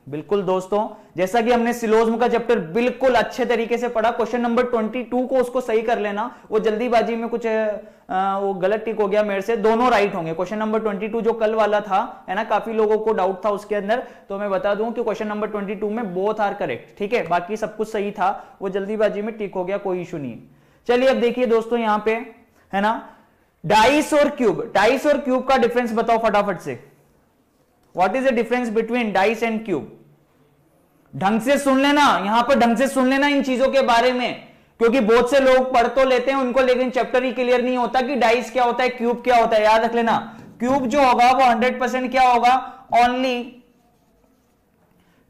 बिल्कुल दोस्तों, जैसा कि हमने सिलोज्म का चैप्टर बिल्कुल अच्छे तरीके से पढ़ा, क्वेश्चन नंबर 22 को उसको सही कर लेना। वो जल्दीबाजी में कुछ वो गलत टिक हो गया मेरे से, दोनों राइट होंगे। क्वेश्चन नंबर 22 जो कल वाला था, है ना, काफी लोगों को डाउट था उसके अंदर, तो मैं बता दूं कि क्वेश्चन नंबर 22 में बोथ आर करेक्ट, ठीक है, बाकी सब कुछ सही था, वो जल्दीबाजी में टिक हो गया, कोई इशू नहीं। चलिए अब देखिए दोस्तों यहां पे, है ना, डाइस और क्यूब, डाइस और क्यूब का डिफरेंस बताओ फटाफट से। What is the difference between dice and cube? ढंग से सुन लेना, यहां पर ढंग से सुन लेना इन चीजों के बारे में, क्योंकि बहुत से लोग पढ़ तो लेते हैं उनको, लेकिन चैप्टर ही क्लियर नहीं होता कि डाइस क्या होता है, क्यूब क्या होता है। याद रख लेना, क्यूब जो होगा वो 100% क्या होगा, ओनली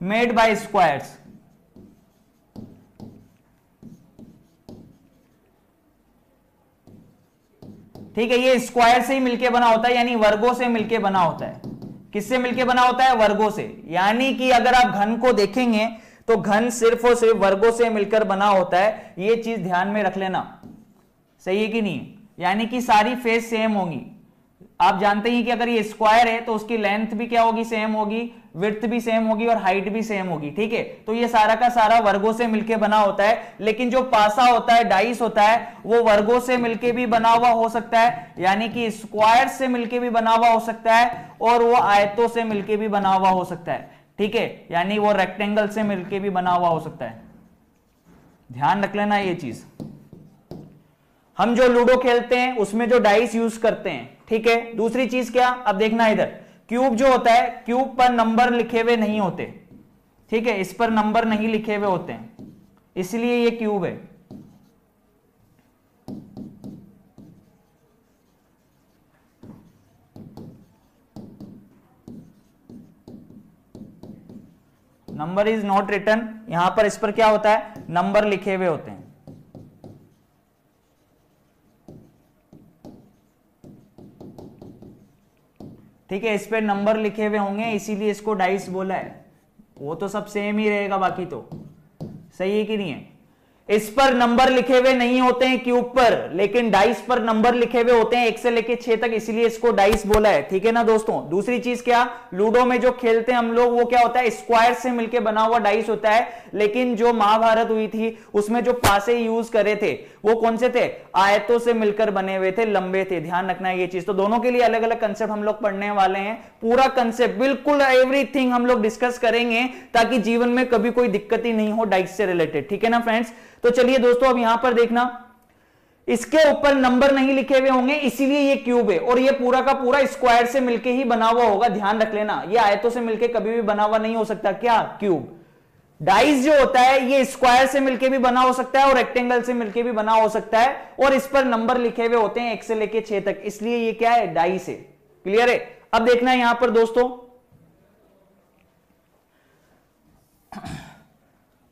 मेड बाय स्क्वायर्स। ठीक है, ये स्क्वायर से ही मिलके बना होता है, यानी वर्गों से मिलके बना होता है। किससे मिलके बना होता है? वर्गों से। यानी कि अगर आप घन को देखेंगे तो घन सिर्फ और सिर्फ वर्गों से मिलकर बना होता है, ये चीज ध्यान में रख लेना, सही है कि नहीं? यानी कि सारी फेस सेम होंगी। आप जानते हैं कि अगर ये स्क्वायर है तो उसकी लेंथ भी क्या होगी, सेम होगी, विड्थ भी सेम होगी और हाइट भी सेम होगी, ठीक है। तो ये सारा का सारा वर्गों से मिलके बना होता है। लेकिन जो पासा होता है, डाइस होता है, वो वर्गों से मिलके भी बना हुआ हो सकता है, यानी कि स्क्वायर से मिलके भी बना हुआ हो सकता है, और वो आयतों से मिलके भी बना हुआ हो सकता है, ठीक है, यानी वो रेक्टेंगल से मिलके भी बना हुआ हो सकता है। ध्यान रख लेना ये चीज। हम जो लूडो खेलते हैं उसमें जो डाइस यूज करते हैं, ठीक है। दूसरी चीज क्या, अब देखना इधर, क्यूब जो होता है, क्यूब पर नंबर लिखे हुए नहीं होते, ठीक है, इस पर नंबर नहीं लिखे हुए होते हैं, इसलिए ये क्यूब है। नंबर इज नॉट रिटन, यहां पर इस पर क्या होता है, नंबर लिखे हुए होते हैं। ठीक है, इस पे नंबर लिखे हुए होंगे, इसीलिए इसको डाइस बोला है। वो तो सब सेम ही रहेगा बाकी तो, सही है कि नहीं है? इस पर नंबर लिखे हुए नहीं होते हैं क्यूब पर, लेकिन डाइस पर नंबर लिखे हुए होते हैं 1 से लेके 6 तक, इसीलिए इसको डाइस बोला है, ठीक है ना दोस्तों। दूसरी चीज क्या, लूडो में जो खेलते हैं हम लोग, वो क्या होता है, स्क्वायर से मिलके बना हुआ डाइस होता है। लेकिन जो महाभारत हुई थी उसमें जो पासे यूज करे थे वो कौन से थे, आयतों से मिलकर बने हुए थे, लंबे थे। ध्यान रखना है ये चीज। तो दोनों के लिए अलग अलग कंसेप्ट हम लोग पढ़ने वाले हैं, पूरा कंसेप्ट बिल्कुल एवरीथिंग हम लोग डिस्कस करेंगे, ताकि जीवन में कभी कोई दिक्कत ही नहीं हो डाइस से रिलेटेड, ठीक है ना फ्रेंड्स। तो चलिए दोस्तों, अब यहां पर देखना, इसके ऊपर नंबर नहीं लिखे हुए होंगे, इसीलिए ये क्यूब है, और ये पूरा का पूरा स्क्वायर से मिलके ही बना हुआ होगा। ध्यान रख लेना, ये आयतों से मिलके कभी भी बना हुआ नहीं हो सकता। क्या, क्यूब। डाइस जो होता है ये स्क्वायर से मिलके भी बना हो सकता है और रेक्टेंगल से मिलके भी बना हो सकता है, और इस पर नंबर लिखे हुए होते हैं 1 से लेके 6 तक, इसलिए ये क्या है, डाइस है। क्लियर है? अब देखना है यहां पर दोस्तों,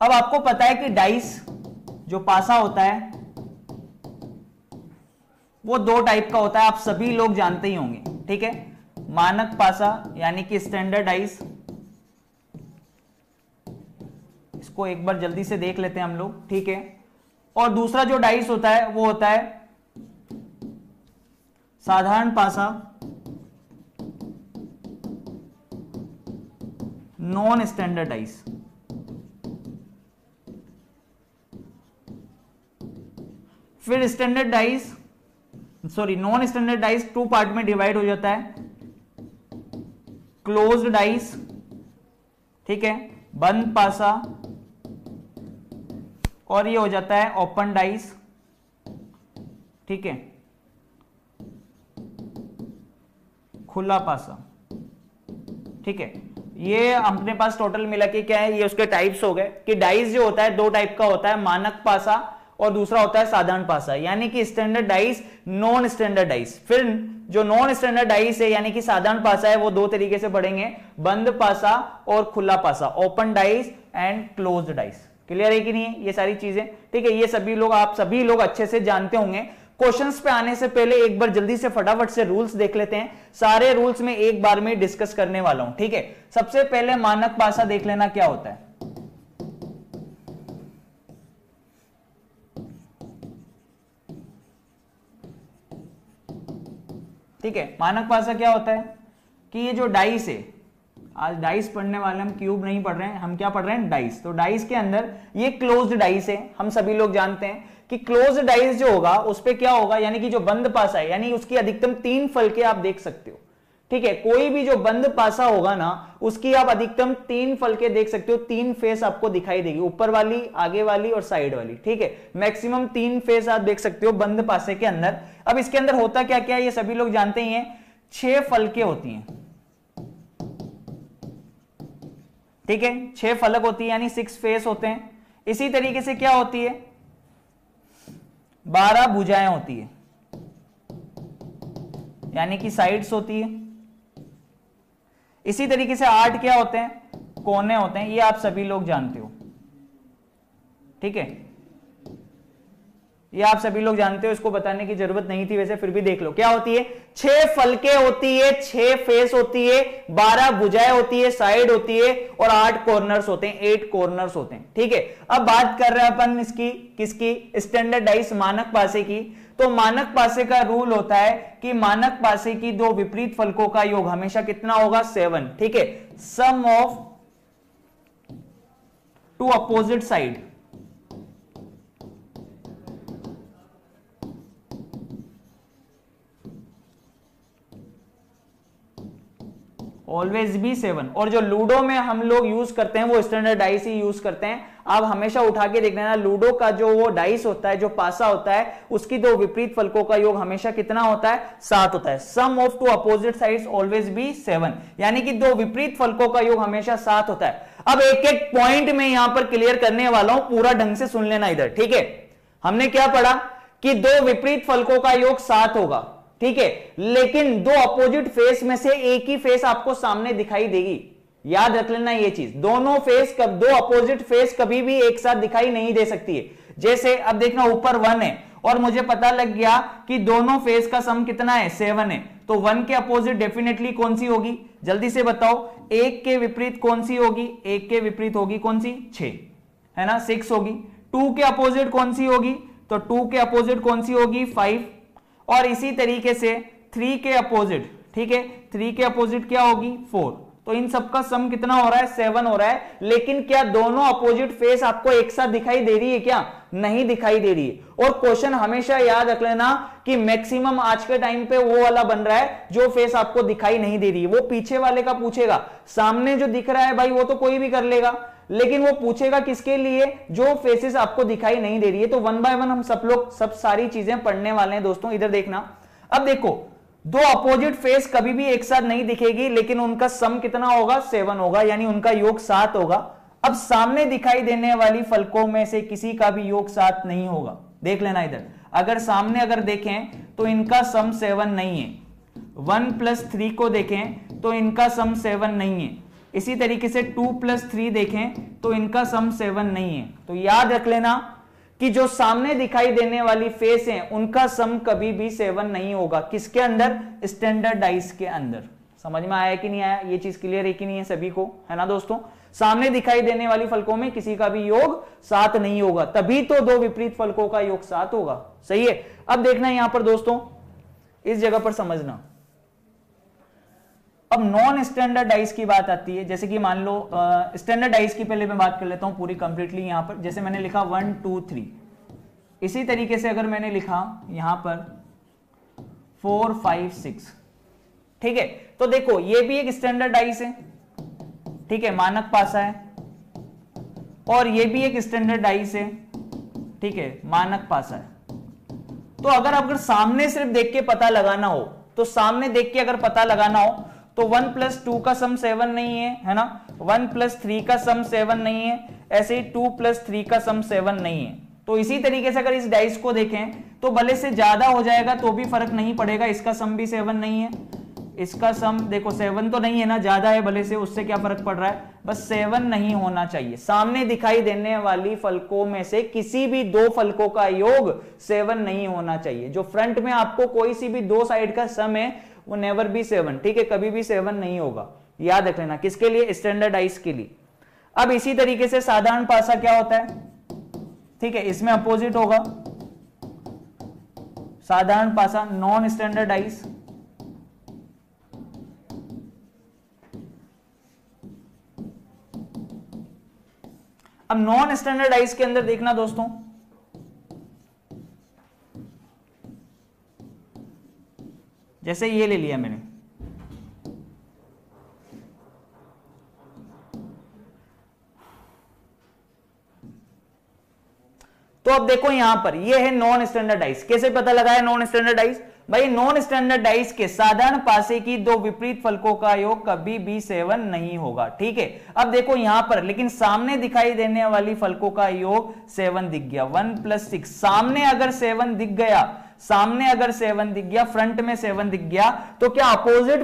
अब आपको पता है कि डाइस जो पासा होता है वो 2 टाइप का होता है, आप सभी लोग जानते ही होंगे, ठीक है। मानक पासा यानी कि स्टैंडर्ड डाइस, इसको एक बार जल्दी से देख लेते हैं हम लोग, ठीक है। और दूसरा जो डाइस होता है वो होता है साधारण पासा, नॉन स्टैंडर्ड डाइस। फिर standard dice, sorry, non standard dice 2 part में डिवाइड हो जाता है, क्लोज्ड डाइस, ठीक है, बंद पासा, और ये हो जाता है ओपन डाइस, ठीक है, खुला पासा, ठीक है। ये अपने पास टोटल मिला के क्या है, ये उसके टाइप्स हो गए कि डाइस जो होता है 2 टाइप का होता है, मानक पासा और दूसरा होता है साधारण पासा, यानी कि standard dice, non standard dice. फिर जो नॉन स्टैंडर्ड डाइस है यानी कि साधारण पासा है, वो 2 तरीके से पढ़ेंगे, बंद पासा और खुला पासा, open dice and closed dice. Clear है कि नहीं है ये सारी चीजें, ठीक है। ये सभी लोग, आप सभी लोग अच्छे से जानते होंगे। क्वेश्चंस पे आने से पहले एक बार जल्दी से फटाफट से रूल्स देख लेते हैं, सारे रूल्स में एक बार में डिस्कस करने वाला हूं, ठीक है। सबसे पहले मानक पासा देख लेना क्या होता है। ठीक है, मानक पासा क्या होता है कि ये जो डाइस है, आज डाइस पढ़ने वाले, हम क्यूब नहीं पढ़ रहे हैं, हम क्या पढ़ रहे हैं, डाइस। तो डाइस के अंदर ये क्लोज्ड डाइस है, हम सभी लोग जानते हैं कि क्लोज्ड डाइस जो होगा उस पे क्या होगा, यानी कि जो बंद पासा है, यानी उसकी अधिकतम 3 फलके आप देख सकते हो। ठीक है, कोई भी जो बंद पासा होगा ना उसकी आप अधिकतम 3 फलके देख सकते हो, 3 फेस आपको दिखाई देगी, ऊपर वाली, आगे वाली और साइड वाली। ठीक है, मैक्सिमम 3 फेस आप देख सकते हो बंद पासे के अंदर। अब इसके अंदर होता क्या क्या है ये सभी लोग जानते ही हैं, 6 फलके होती हैं। ठीक है, 6 फलक होती है, यानी 6 फेस होते हैं। इसी तरीके से क्या होती है, 12 भुजाएं होती है, यानी कि साइड्स होती है। इसी तरीके से 8 क्या होते हैं, कोने होते हैं, ये आप सभी लोग जानते हो। ठीक है, ये आप सभी लोग जानते हो, इसको बताने की जरूरत नहीं थी वैसे, फिर भी देख लो क्या होती है, 6 फलके होती है, 6 फेस होती है, 12 भुजाएं होती है, साइड होती है और 8 कॉर्नर्स होते हैं, 8 कॉर्नर्स होते हैं। ठीक है, अब बात कर रहे हैं अपन इसकी, किसकी, स्टैंडर्डाइज मानक पासे की। तो मानक पासे का रूल होता है कि मानक पासे की दो विपरीत फलकों का योग हमेशा कितना होगा, 7। ठीक है, sum of 2 opposite side always be 7। और जो लूडो में हम लोग यूज करते हैं वो स्टैंडर्ड डाइस ही यूज करते हैं। आप हमेशा उठा के देख लेना, लूडो का जो वो डाइस होता है, जो पासा होता है, उसकी दो विपरीत फलकों का योग हमेशा कितना होता है, 7 होता है। Sum of 2 opposite sides always be 7, यानी कि दो विपरीत फलकों का योग हमेशा 7 होता है। अब एक एक पॉइंट में यहां पर क्लियर करने वाला हूं, पूरा ढंग से सुन लेना इधर। ठीक है, हमने क्या पढ़ा कि दो विपरीत फलकों का योग 7 होगा। ठीक है, लेकिन दो अपोजिट फेस में से एक ही फेस आपको सामने दिखाई देगी, याद रख लेना ये चीज। दोनों फेस दो अपोजिट फेस कभी भी एक साथ दिखाई नहीं दे सकती है। जैसे अब देखना, ऊपर 1 है और मुझे पता लग गया कि दोनों फेस का सम कितना है, 7 है, तो 1 के अपोजिट डेफिनेटली कौन सी होगी, जल्दी से बताओ। 1 के विपरीत कौन सी होगी, 1 के विपरीत होगी कौन सी, 6 है ना, 6 होगी। 2 के अपोजिट कौन सी होगी, तो 2 के अपोजिट कौन सी होगी, 5। और इसी तरीके से 3 के अपोजिट, ठीक है, 3 के अपोजिट क्या होगी, 4। तो इन सबका सम कितना हो रहा है, 7 हो रहा है। लेकिन क्या दोनों अपोजिट फेस आपको एक साथ दिखाई दे रही है, क्या नहीं दिखाई दे रही है। और क्वेश्चन हमेशा याद रख लेना कि मैक्सिमम आज के टाइम पे वो वाला बन रहा है जो फेस आपको दिखाई नहीं दे रही है, वो पीछे वाले का पूछेगा। सामने जो दिख रहा है भाई वो तो कोई भी कर लेगा, लेकिन वो पूछेगा किसके लिए, जो फेसेस आपको दिखाई नहीं दे रही है। तो 1 बाय 1 हम सब लोग सब सारी चीजें पढ़ने वाले हैं दोस्तों, इधर देखना। अब देखो, दो अपोजिट फेस कभी भी एक साथ नहीं दिखेगी, लेकिन उनका सम कितना होगा, 7 होगा, यानी उनका योग 7 होगा। अब सामने दिखाई देने वाली फलकों में से किसी का भी योग 7 नहीं होगा, देख लेना इधर। अगर सामने अगर देखें तो इनका सम 7 नहीं है। 1 + 3 को देखें तो इनका सम 7 नहीं है। इसी तरीके से 2 + 3 देखें तो इनका सम 7 नहीं है। तो याद रख लेना कि जो सामने दिखाई देने वाली फेस है उनका सम कभी भी 7 नहीं होगा। किसके अंदर, स्टैंडर्डाइज के अंदर। समझ में आया कि नहीं आया, ये चीज क्लियर है कि नहीं है सभी को, है ना दोस्तों। सामने दिखाई देने वाली फलकों में किसी का भी योग 7 नहीं होगा, तभी तो दो विपरीत फलकों का योग 7 होगा। सही है। अब देखना यहां पर दोस्तों, इस जगह पर समझना। अब नॉन स्टैंडर्डाइज की बात आती है, जैसे कि मान लो स्टैंडर्डाइज की पहले मैं बात कर लेता हूं पूरी कंप्लीटली। यहां पर जैसे मैंने लिखा 1 2 3, इसी तरीके से अगर मैंने लिखा यहां पर 4 5 6, ठीक है, तो देखो ये भी एक स्टैंडर्डाइज है, ठीक है, मानक पासा है, और ये भी एक स्टैंडर्डाइज है, ठीक है, मानक पासा है। तो अगर सामने सिर्फ देख के पता लगाना हो, तो सामने देख के अगर पता लगाना हो तो 1 + 2 का सम 7 नहीं है ना, 1 + 3 का सम 7 नहीं है, ऐसे ही 2 + 3 का सम 7 नहीं है। तो इसी तरीके से अगर इस डाइस को देखें तो भले से ज्यादा हो जाएगा तो भी फर्क नहीं पड़ेगा, इसका सम भी 7 नहीं है, इसका सम देखो 7 तो नहीं है ना, ज्यादा है भले से, उससे क्या फर्क पड़ रहा है, बस 7 नहीं होना चाहिए। सामने दिखाई देने वाली फलकों में से किसी भी दो फलकों का योग 7 नहीं होना चाहिए। जो फ्रंट में आपको कोई सी भी दो साइड का सम है वो नेवर बी 7, ठीक है, कभी भी 7 नहीं होगा, याद रख लेना। किसके लिए, स्टैंडर्डाइज के लिए। अब इसी तरीके से साधारण पासा क्या होता है, ठीक है, इसमें अपोजिट होगा साधारण पासा, नॉन स्टैंडर्डाइज। अब नॉन स्टैंडर्डाइज के अंदर देखना दोस्तों, जैसे ये ले लिया मैंने, तो अब देखो यहां पर ये है नॉन स्टैंडर्डाइज। कैसे पता लगाया नॉन स्टैंडर्डाइज? भाई नॉन स्टैंडर्डाइज के साधारण पासे की दो विपरीत फलकों का योग कभी भी 7 नहीं होगा। ठीक है, अब देखो यहां पर, लेकिन सामने दिखाई देने वाली फलकों का योग 7 दिख गया, 1 + 6। सामने अगर 7 दिख गया, सामने अगर 7 दिख गया, फ्रंट में 7 दिख गया, तो क्या अपोजिट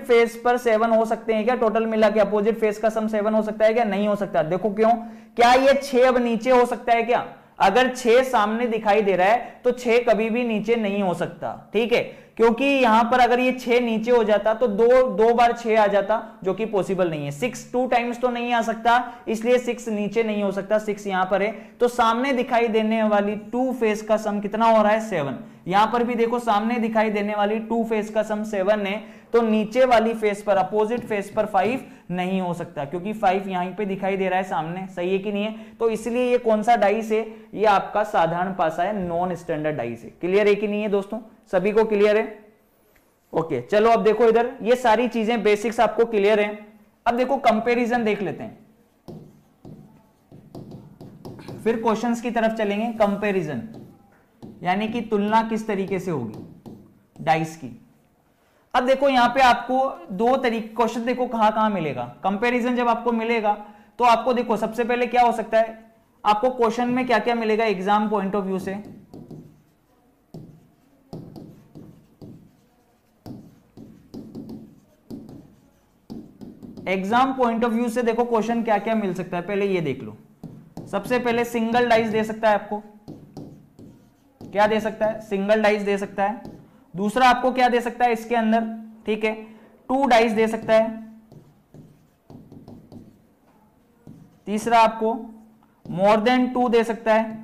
फेस पर 7 हो सकते हैं क्या? टोटल मिला के अपोजिट फेस का सम 7 हो सकता है क्या? नहीं हो सकता। देखो क्यों? क्या ये 6 अब नीचे हो सकता है क्या? अगर 6 सामने दिखाई दे रहा है तो 6 कभी भी नीचे नहीं हो सकता। ठीक है, क्योंकि यहां पर अगर ये 6 नीचे हो जाता तो दो बार 6 आ जाता, जो कि पॉसिबल नहीं है। 6 2 टाइम्स तो नहीं आ सकता, इसलिए 6 नीचे नहीं हो सकता, 6 यहां पर है। तो सामने दिखाई देने वाली 2 फेस का सम कितना हो रहा है? 7। यहां पर भी देखो सामने दिखाई देने वाली 2 फेस का सम 7 है, तो नीचे वाली फेस पर, अपोजिट फेस पर 5 नहीं हो सकता, क्योंकि 5 यहीं पे दिखाई दे रहा है सामने। सही है कि नहीं है? तो इसलिए ये कौन सा डाइस है? ये आपका साधारण पासा है, नॉन स्टैंडर्ड डाइस है। क्लियर है कि नहीं है दोस्तों? सभी को क्लियर है? ओके, चलो अब देखो इधर, ये सारी चीजें बेसिक्स आपको क्लियर है। अब देखो कंपैरिजन देख लेते हैं, फिर क्वेश्चंस की तरफ चलेंगे। कंपैरिजन यानी कि तुलना किस तरीके से होगी डाइस की। अब देखो यहां पे आपको दो तरीके क्वेश्चन देखो कहां मिलेगा कंपैरिजन। जब आपको मिलेगा तो आपको देखो सबसे पहले क्या हो सकता है, आपको क्वेश्चन में क्या क्या मिलेगा एग्जाम पॉइंट ऑफ व्यू से। एग्जाम पॉइंट ऑफ व्यू से देखो क्वेश्चन क्या क्या मिल सकता है, पहले ये देख लो। सबसे पहले सिंगल डाइस दे सकता है आपको, क्या दे सकता है? सिंगल डाइस दे सकता है। दूसरा आपको क्या दे सकता है इसके अंदर? ठीक है, 2 डाइस दे सकता है। तीसरा आपको मोर देन 2 दे सकता है।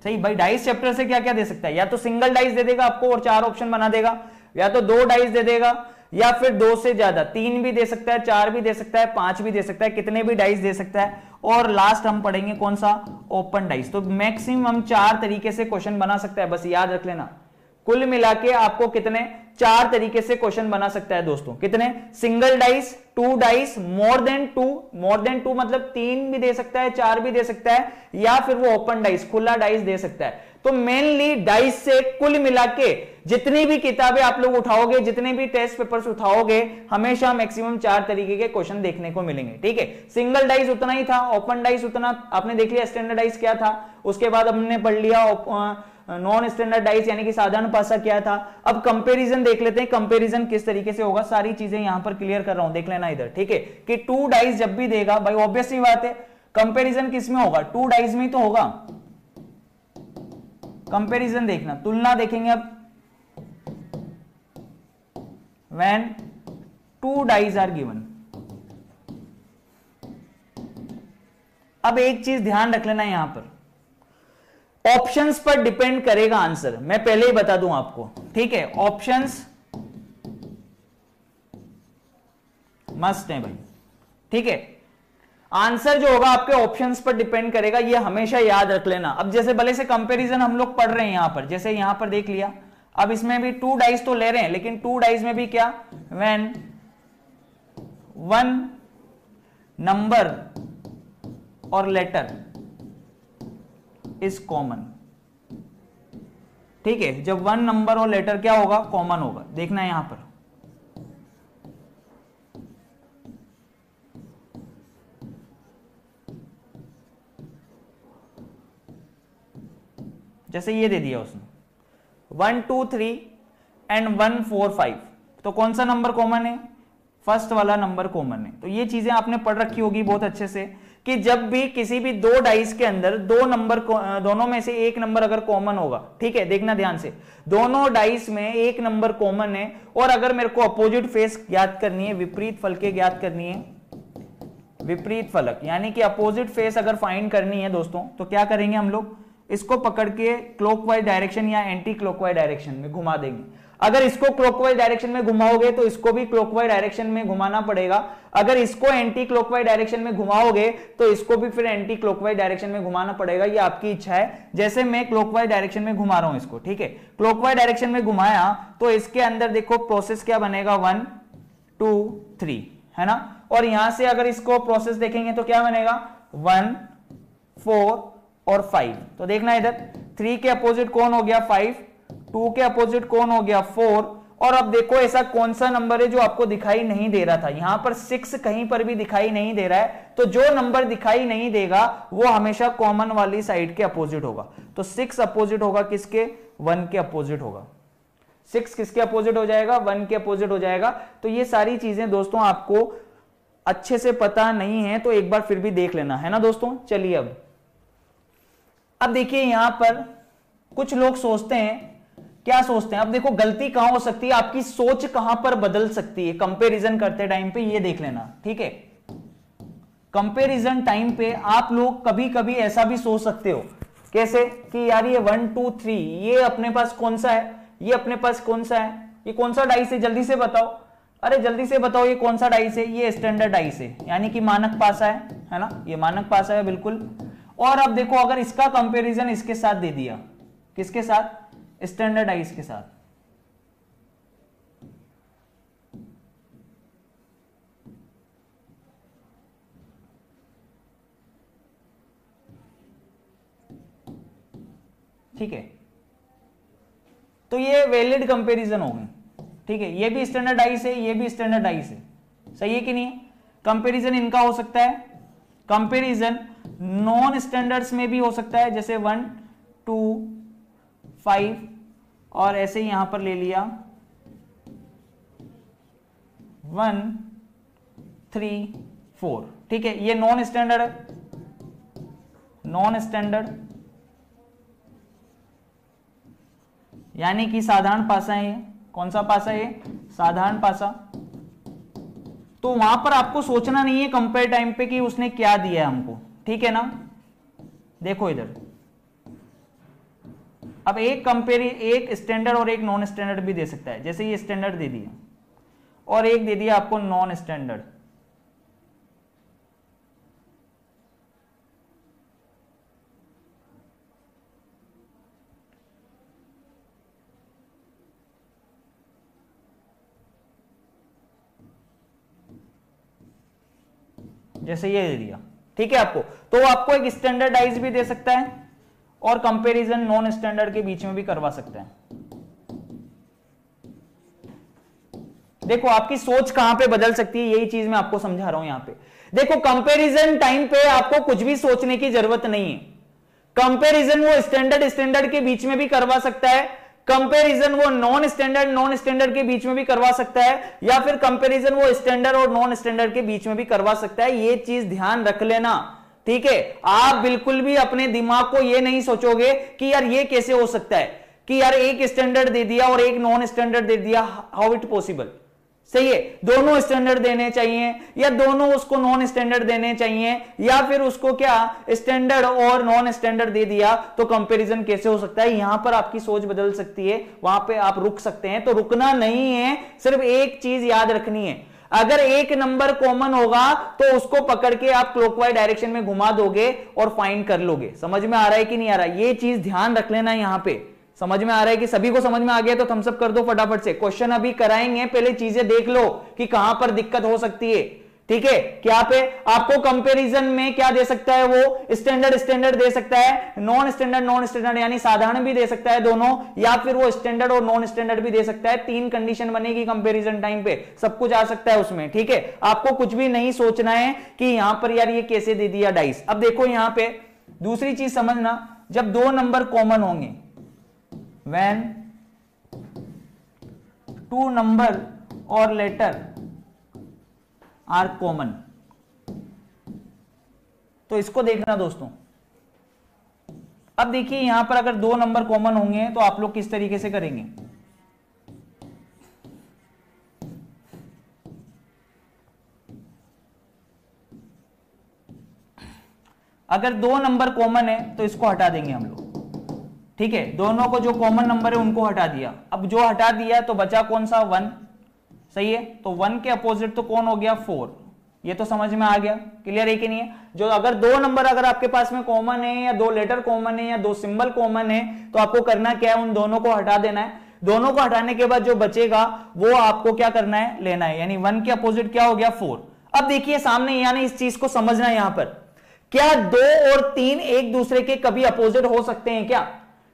सही भाई, डाइस चैप्टर से क्या क्या दे सकता है? या तो सिंगल डाइस दे देगा आपको और 4 ऑप्शन बना देगा, या तो 2 डाइस दे देगा, या फिर 2 से ज्यादा 3 भी दे सकता है, 4 भी दे सकता है, 5 भी दे सकता है, कितने भी डाइस दे सकता है। और लास्ट हम पढ़ेंगे कौन सा? Open dice. तो मैक्सिमम 4 तरीके से क्वेश्चन बना सकता है, बस याद रख लेना। कुल मिला के आपको कितने? 4 तरीके से क्वेश्चन बना सकता है दोस्तों। कितने? Single dice, 2 dice, more than 2 मतलब 3 भी दे सकता है, 4 भी दे सकता है, या फिर वो ओपन डाइस, खुला डाइस दे सकता है। तो मेनली डाइस से कुल मिला के जितनी भी किताबें आप लोग उठाओगे, जितने भी टेस्ट पेपर्स उठाओगे, हमेशा मैक्सिमम 4 तरीके के क्वेश्चन देखने को मिलेंगे। ठीक है, सिंगल डाइस उतना ही था, ओपन डाइस उतना आपने देख लिया, स्टैंडर्ड डाइस क्या था, उसके बाद हमने पढ़ लिया नॉन स्टैंडर्ड डाइस यानी कि साधारण पासा क्या था। अब कंपैरिजन देख लेते हैं, कंपैरिजन किस तरीके से होगा। सारी चीजें यहां पर क्लियर कर रहा हूं, देख लेना इधर। ठीक है, कि 2 डाइस जब भी देगा भाई, ऑब्वियस सी बात है कंपैरिजन किस में होगा? 2 डाइस में तो होगा। कंपैरिजन देखना, तुलना देखेंगे अब। when 2 dice are given. अब एक चीज ध्यान रख लेना यहां पर, ऑप्शंस पर डिपेंड करेगा आंसर, मैं पहले ही बता दूं आपको। ठीक है, ऑप्शंस मस्ट है भाई। ठीक है, आंसर जो होगा आपके ऑप्शंस पर डिपेंड करेगा, ये हमेशा याद रख लेना। अब जैसे भले से कंपैरिजन हम लोग पढ़ रहे हैं यहां पर, जैसे यहां पर देख लिया, अब इसमें भी 2 डाइस तो ले रहे हैं, लेकिन 2 डाइस में भी क्या? व्हेन 1 नंबर और लेटर इज कॉमन। ठीक है, जब 1 नंबर और लेटर क्या होगा? कॉमन होगा। देखना है यहां पर, जैसे ये दे दिया उसने 1 2 3 एंड 1 4 5, तो कौन सा नंबर कॉमन है? फर्स्ट वाला नंबर कॉमन है। तो ये चीजें आपने पढ़ रखी होगी बहुत अच्छे से, कि जब भी किसी भी 2 डाइस के अंदर 2 नंबर, दोनों में से एक नंबर अगर कॉमन होगा, ठीक है, देखना ध्यान से, दोनों डाइस में एक नंबर कॉमन है, और अगर मेरे को अपोजिट फेस ज्ञात करनी है, विपरीत फलके ज्ञात करनी है, विपरीत फलक यानी कि अपोजिट फेस अगर फाइंड करनी है दोस्तों, तो क्या करेंगे हम लोग? इसको पकड़ के क्लॉकवाइज डायरेक्शन या एंटी क्लॉकवाइज डायरेक्शन में घुमा देंगे। अगर इसको क्लॉकवाइज डायरेक्शन में घुमाओगे तो इसको भी क्लॉकवाइज डायरेक्शन में घुमाना पड़ेगा। अगर इसको एंटी क्लॉकवाइज डायरेक्शन में घुमाओगे तो इसको भी फिर एंटी क्लॉकवाइज डायरेक्शन में घुमाना पड़ेगा। ये आपकी इच्छा है, जैसे मैं क्लॉकवाइज डायरेक्शन में घुमा रहा हूं इसको, ठीक है। क्लॉकवाइज डायरेक्शन में घुमाया तो इसके अंदर देखो प्रोसेस क्या बनेगा, 1 2 3, है ना। और यहां से अगर इसको प्रोसेस देखेंगे तो क्या बनेगा, 1 4 और 5। तो देखना इधर 3 के अपोजिट कौन हो गया 5, 2 के अपोजिट कौन हो गया 4, और अब देखो ऐसा कौन सा नंबर है जो आपको दिखाई नहीं दे रहा था, यहां पर 6 कहीं पर भी दिखाई नहीं दे रहा है। तो जो नंबर दिखाई नहीं देगा वो हमेशा कॉमन वाली साइड के अपोजिट होगा। तो 6 अपोजिट होगा किसके, 1 के अपोजिट होगा। 6 किसके अपोजिट हो जाएगा, 1 के अपोजिट हो जाएगा। तो ये सारी चीजें दोस्तों आपको अच्छे से पता नहीं है तो एक बार फिर भी देख लेना, है ना दोस्तों। चलिए अब देखिए यहां पर कुछ लोग सोचते हैं, क्या सोचते हैं, अब देखो गलती कहां हो सकती है, आपकी सोच कहां पर बदल सकती है कंपैरिजन करते टाइम पे, ये देख लेना, ठीक है। कंपैरिजन टाइम पे आप लोग कभी कभी ऐसा भी सोच सकते हो, कैसे कि यार ये 1 2 3 ये अपने पास कौन सा है, ये अपने पास कौन सा है, ये कौन सा डाइस है, जल्दी से बताओ, अरे जल्दी से बताओ ये कौन सा डाइस है, ये स्टैंडर्ड डाइस है, यानी कि मानक पासा है ना, ये मानक पासा है बिल्कुल। और अब देखो अगर इसका कंपैरिजन इसके साथ दे दिया, किसके साथ, स्टैंडर्ड डाइस के साथ, ठीक है, तो ये वैलिड कंपैरिजन होगी, ठीक है। ये भी स्टैंडर्ड डाइस है, ये भी स्टैंडर्ड डाइस है, सही है कि नहीं। कंपैरिजन इनका हो सकता है, कंपैरिजन नॉन स्टैंडर्ड्स में भी हो सकता है, जैसे 1 2 5 और ऐसे ही यहां पर ले लिया 1 3 4, ठीक है। ये नॉन स्टैंडर्ड है, नॉन स्टैंडर्ड यानी कि साधारण पासा है। ये कौन सा पासा है, साधारण पासा। तो वहां पर आपको सोचना नहीं है कंपेयर टाइम पे कि उसने क्या दिया है हमको, ठीक है ना। देखो इधर अब एक स्टैंडर्ड और एक नॉन स्टैंडर्ड भी दे सकता है, जैसे ये स्टैंडर्ड दे दिया और एक दे दिया आपको नॉन स्टैंडर्ड। जैसे ये दे दिया, ठीक है आपको, तो आपको एक स्टैंडर्डाइज भी दे सकता है और कंपैरिजन नॉन स्टैंडर्ड के बीच में भी करवा सकता है। देखो आपकी सोच कहां पे बदल सकती है, यही चीज मैं आपको समझा रहा हूं यहां पे। देखो कंपैरिजन टाइम पे आपको कुछ भी सोचने की जरूरत नहीं है। कंपैरिजन वो स्टैंडर्ड के बीच में भी करवा सकता है, कंपैरिजन वो नॉन स्टैंडर्ड के बीच में भी करवा सकता है, या फिर कंपैरिजन वो स्टैंडर्ड और नॉन स्टैंडर्ड के बीच में भी करवा सकता है। ये चीज ध्यान रख लेना, ठीक है। आप बिल्कुल भी अपने दिमाग को ये नहीं सोचोगे कि यार ये कैसे हो सकता है कि यार एक स्टैंडर्ड दे दिया और एक नॉन स्टैंडर्ड दे दिया, हाउ इट पॉसिबल। सही है, दोनों स्टैंडर्ड देने चाहिए या दोनों उसको नॉन स्टैंडर्ड देने चाहिए, या फिर उसको क्या स्टैंडर्ड और नॉन स्टैंडर्ड दे दिया, तो कंपैरिजन कैसे हो सकता है। यहां पर आपकी सोच बदल सकती है, वहां पे आप रुक सकते हैं। तो रुकना नहीं है, सिर्फ एक चीज याद रखनी है, अगर एक नंबर कॉमन होगा तो उसको पकड़ के आप क्लॉकवाइज डायरेक्शन में घुमा दोगे और फाइंड कर लोगे। समझ में आ रहा है कि नहीं आ रहा, ये चीज ध्यान रख लेना। यहां पे समझ में आ रहा है कि सभी को समझ में आ गया, तो थम्स अप कर दो फटाफट से। क्वेश्चन अभी कराएंगे, पहले चीजें देख लो कि कहां पर दिक्कत हो सकती है, ठीक है। क्या पे आपको कंपैरिजन में क्या दे सकता है, वो स्टैंडर्ड दे सकता है, नॉन स्टैंडर्ड यानी साधारण भी दे सकता है दोनों, या फिर वो स्टैंडर्ड और नॉन स्टैंडर्ड भी दे सकता है। 3 कंडीशन बनेगी कंपैरिजन टाइम पे, सब कुछ आ सकता है उसमें, ठीक है। आपको कुछ भी नहीं सोचना है कि यहां पर यार ये कैसे दे दिया डाइस। अब देखो यहां पे दूसरी चीज समझना, जब 2 नंबर कॉमन होंगे, when 2 number or letter are common, तो इसको देखना दोस्तों। अब देखिए यहां पर अगर 2 नंबर कॉमन होंगे तो आप लोग किस तरीके से करेंगे। अगर 2 नंबर कॉमन है तो इसको हटा देंगे हम लोग, ठीक है, दोनों को जो कॉमन नंबर है उनको हटा दिया। अब जो हटा दिया तो बचा कौन सा 1, सही है। तो 1 के अपोजिट तो कौन हो गया 4, ये तो समझ में आ गया, क्लियर है कि नहीं है। जो अगर दो नंबर अगर आपके पास में कॉमन है या दो लेटर कॉमन है या दो सिंबल कॉमन है तो आपको करना क्या है, उन दोनों को हटा देना है। दोनों को हटाने के बाद जो बचेगा वो आपको क्या करना है, लेना है, यानी 1 के अपोजिट क्या हो गया 4। अब देखिए सामने, यानी इस चीज को समझना है यहां पर, क्या 2 और 3 एक दूसरे के कभी अपोजिट हो सकते हैं क्या?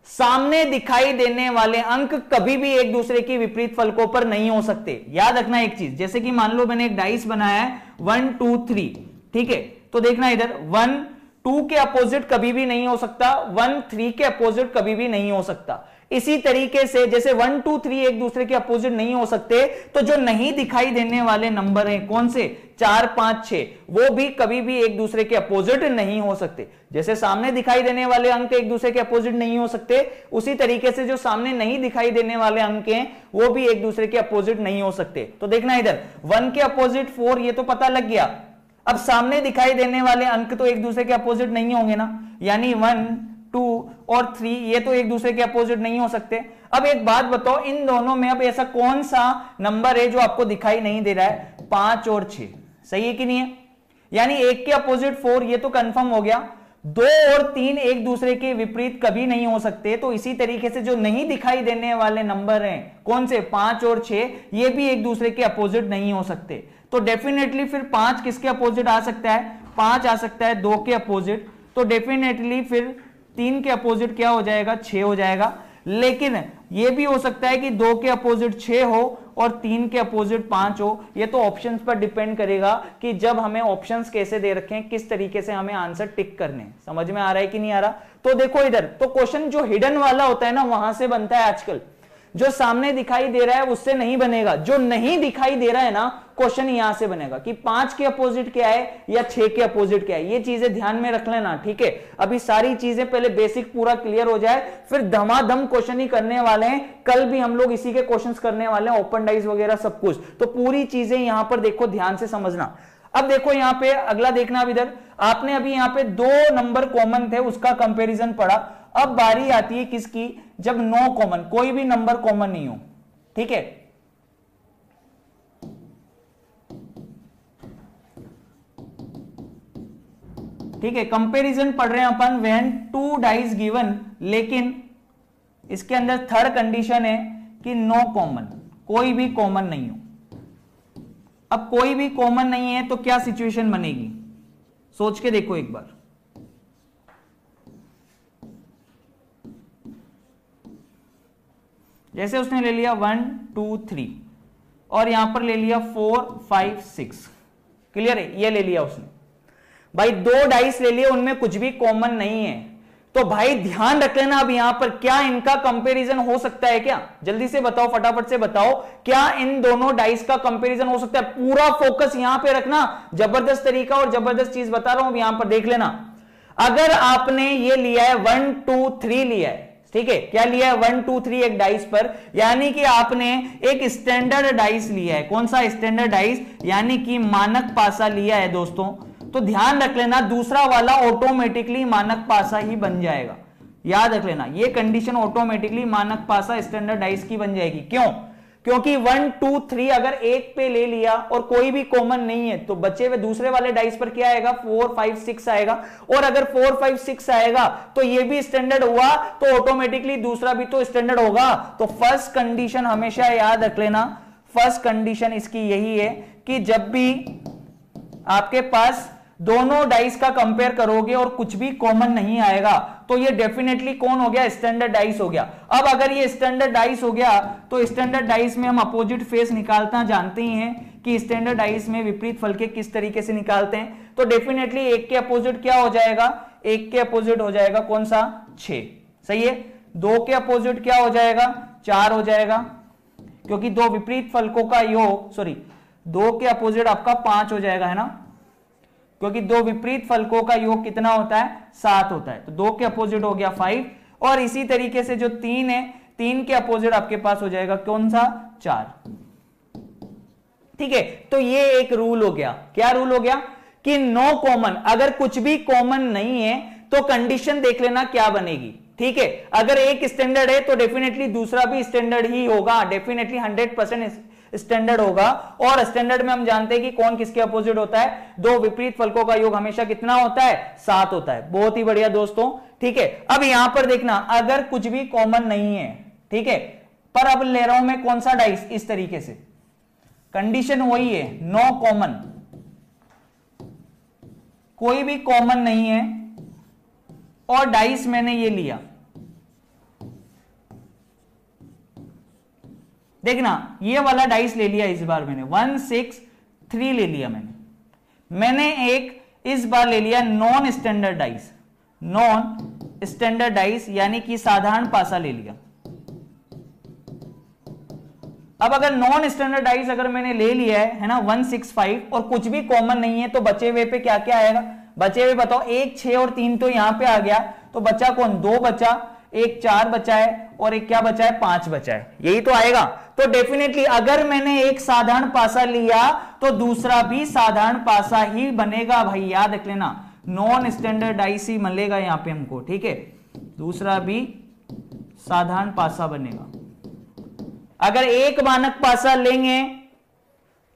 सामने दिखाई देने वाले अंक कभी भी एक दूसरे की विपरीत फलकों पर नहीं हो सकते। याद रखना एक चीज, जैसे कि मान लो मैंने एक डाइस बनाया है 1 2 3, ठीक है, तो देखना इधर 1 2 के अपोजिट कभी भी नहीं हो सकता, 1 3 के अपोजिट कभी भी नहीं हो सकता। इसी तरीके से जैसे 1 2 3 एक दूसरे के अपोजिट नहीं हो सकते, तो जो नहीं दिखाई देने वाले नंबर हैं कौन से, 4 5 6, वो भी कभी भी एक दूसरे के अपोजिट नहीं हो सकते। जैसे सामने दिखाई देने वाले अंक एक दूसरे के अपोजिट नहीं हो सकते, उसी तरीके से जो सामने नहीं दिखाई देने वाले अंक हैं वो भी एक दूसरे के अपोजिट नहीं हो सकते। तो देखना इधर 1 के अपोजिट 4, ये तो पता लग गया। अब सामने दिखाई देने वाले अंक तो एक दूसरे के अपोजिट नहीं होंगे ना, यानी 1 2 और 3 ये तो एक दूसरे के अपोजिट नहीं हो सकते। अब एक बात बताओ, इन दोनों में अब ऐसा कौन सा नंबर है जो आपको दिखाई नहीं दे रहा है, 5 और 6, सही है कि नहीं है। यानी 1 के अपोजिट 4, ये तो कंफर्म हो गया। 2 और 3 एक दूसरे के विपरीत कभी नहीं हो सकते, तो इसी तरीके से जो नहीं दिखाई देने वाले नंबर हैं कौन से, 5 और 6, ये भी एक दूसरे के अपोजिट नहीं हो सकते। तो डेफिनेटली फिर 5 किसके अपोजिट आ सकता है, 5 आ सकता है 2 के अपोजिट, तो डेफिनेटली फिर 3 के अपोजिट क्या हो जाएगा, 6 हो जाएगा। लेकिन यह भी हो सकता है कि 2 के अपोजिट 6 हो और 3 के अपोजिट 5 हो। ये तो ऑप्शंस पर डिपेंड करेगा कि जब हमें ऑप्शंस कैसे दे रखे हैं, किस तरीके से हमें आंसर टिक करने। समझ में आ रहा है कि नहीं आ रहा? तो देखो इधर तो क्वेश्चन जो हिडन वाला होता है ना, वहां से बनता है आजकल। जो सामने दिखाई दे रहा है उससे नहीं बनेगा, जो नहीं दिखाई दे रहा है ना, क्वेश्चन यहां से बनेगा कि 5 के अपोजिट क्या है या 6 के अपोजिट क्या है। ये चीजें ध्यान में रख लेना, ठीक है। अभी सारी चीजें पहले बेसिक पूरा क्लियर हो जाए, फिर धमाधम क्वेश्चन ही करने वाले हैं। कल भी हम लोग इसी के क्वेश्चंस करने वाले हैं, ओपन डाइस वगैरह सब कुछ। तो पूरी चीजें यहां पर देखो, ध्यान से समझना। अब देखो यहां पे अगला देखना, अब इधर आपने अभी यहां पे 2 नंबर कॉमन थे, उसका कंपैरिजन पढ़ा। अब बारी आती है किसकी, जब नो कॉमन, कोई भी नंबर कॉमन नहीं हो, ठीक है। ठीक है, कंपैरिजन पढ़ रहे हैं अपन व्हेन 2 डाइस गिवन, लेकिन इसके अंदर थर्ड कंडीशन है कि नो कॉमन, कोई भी कॉमन नहीं हो। अब कोई भी कॉमन नहीं है तो क्या सिचुएशन बनेगी, सोच के देखो एक बार। जैसे उसने ले लिया 1 2 3 और यहां पर ले लिया 4 5 6, क्लियर है, ये ले लिया उसने। भाई 2 डाइस ले लिए, उनमें कुछ भी कॉमन नहीं है, तो भाई ध्यान रख लेना। अब यहां पर क्या इनका कंपैरिजन हो सकता है क्या, जल्दी से बताओ, फटाफट से बताओ, क्या इन दोनों डाइस का कंपैरिजन हो सकता है? पूरा फोकस यहां पे रखना, जबरदस्त तरीका और जबरदस्त चीज बता रहा हूं, यहां पर देख लेना। अगर आपने ये लिया है 1 2 3 लिया है, ठीक है, क्या लिया है 1 2 3 एक डाइस पर, यानी कि आपने एक स्टैंडर्ड डाइस लिया है। कौन सा स्टैंडर्ड डाइस, यानी कि मानक पासा लिया है दोस्तों। तो ध्यान रख लेना, दूसरा वाला ऑटोमेटिकली मानक पासा ही बन जाएगा। याद रख लेना, ये कंडीशन ऑटोमेटिकली मानक पासा स्टैंडर्ड डाइस की बन जाएगी। क्यों? क्योंकि 1 2 3 अगर एक पे ले लिया और कोई भी कॉमन नहीं है, तो बचे हुए दूसरे वाले डाइस पर क्या आएगा, 4 5 6 आएगा। और अगर 4 5 6 आएगा तो ये भी स्टैंडर्ड हुआ, तो ऑटोमेटिकली दूसरा भी तो स्टैंडर्ड होगा। तो फर्स्ट कंडीशन हमेशा याद रख लेना, फर्स्ट कंडीशन इसकी यही है कि जब भी आपके पास दोनों डाइस का कंपेयर करोगे और कुछ भी कॉमन नहीं आएगा, तो ये डेफिनेटली कौन हो गया, स्टैंडर्ड डाइस हो गया। अब अगर ये स्टैंडर्ड डाइस हो गया, तो स्टैंडर्ड डाइस में हम अपोजिट फेस निकालना जानते ही हैं कि स्टैंडर्ड डाइस में विपरीत फलके किस तरीके से निकालते हैं। तो डेफिनेटली 1 के अपोजिट क्या हो जाएगा, 1 के अपोजिट हो जाएगा कौन सा, 6, सही है। 2 के अपोजिट क्या हो जाएगा, 4 हो जाएगा, क्योंकि 2 विपरीत फलकों का योग, सॉरी 2 के अपोजिट आपका 5 हो जाएगा, है ना, क्योंकि 2 विपरीत फलकों का योग कितना होता है, 7 होता है। तो 2 के अपोजिट हो गया 5, और इसी तरीके से जो 3 है, 3 के अपोजिट आपके पास हो जाएगा कौन सा, 4। ठीक है, तो ये एक रूल हो गया। क्या रूल हो गया कि नो कॉमन, अगर कुछ भी कॉमन नहीं है तो कंडीशन देख लेना क्या बनेगी। ठीक है, अगर एक स्टैंडर्ड है तो डेफिनेटली दूसरा भी स्टैंडर्ड ही होगा, डेफिनेटली 100% स्टैंडर्ड होगा। और स्टैंडर्ड में हम जानते हैं कि कौन किसके अपोजिट होता है, दो विपरीत फलकों का योग हमेशा कितना होता है, 7 होता है। बहुत ही बढ़िया दोस्तों, ठीक है। अब यहां पर देखना, अगर कुछ भी कॉमन नहीं है, ठीक है, पर अब ले रहा हूं मैं कौन सा डाइस, इस तरीके से कंडीशन वही है, नो कॉमन, कोई भी कॉमन नहीं है और डाइस मैंने ये लिया, देखना ये वाला डाइस ले लिया, इस बार मैंने 1 6 3 ले लिया, मैंने एक इस बार ले लिया non standard dice, non standard dice यानी कि साधारण पासा ले लिया। अब अगर नॉन स्टैंडर्ड डाइस अगर मैंने ले लिया है ना 1 6 5 और कुछ भी कॉमन नहीं है, तो बचे हुए पे क्या क्या आएगा, बचे हुए बताओ, 1 6 और 3 तो यहां पे आ गया, तो बचा कौन, 2 बचा, एक 4 बचा है और एक क्या बचा है, 5 बचा है, यही तो आएगा। तो डेफिनेटली अगर मैंने एक साधारण पासा लिया तो दूसरा भी साधारण पासा ही बनेगा भाई, याद रख लेना, नॉन स्टैंडर्ड डाइस ही मिलेगा यहां पे हमको, ठीक है, दूसरा भी साधारण पासा बनेगा। अगर एक मानक पासा लेंगे,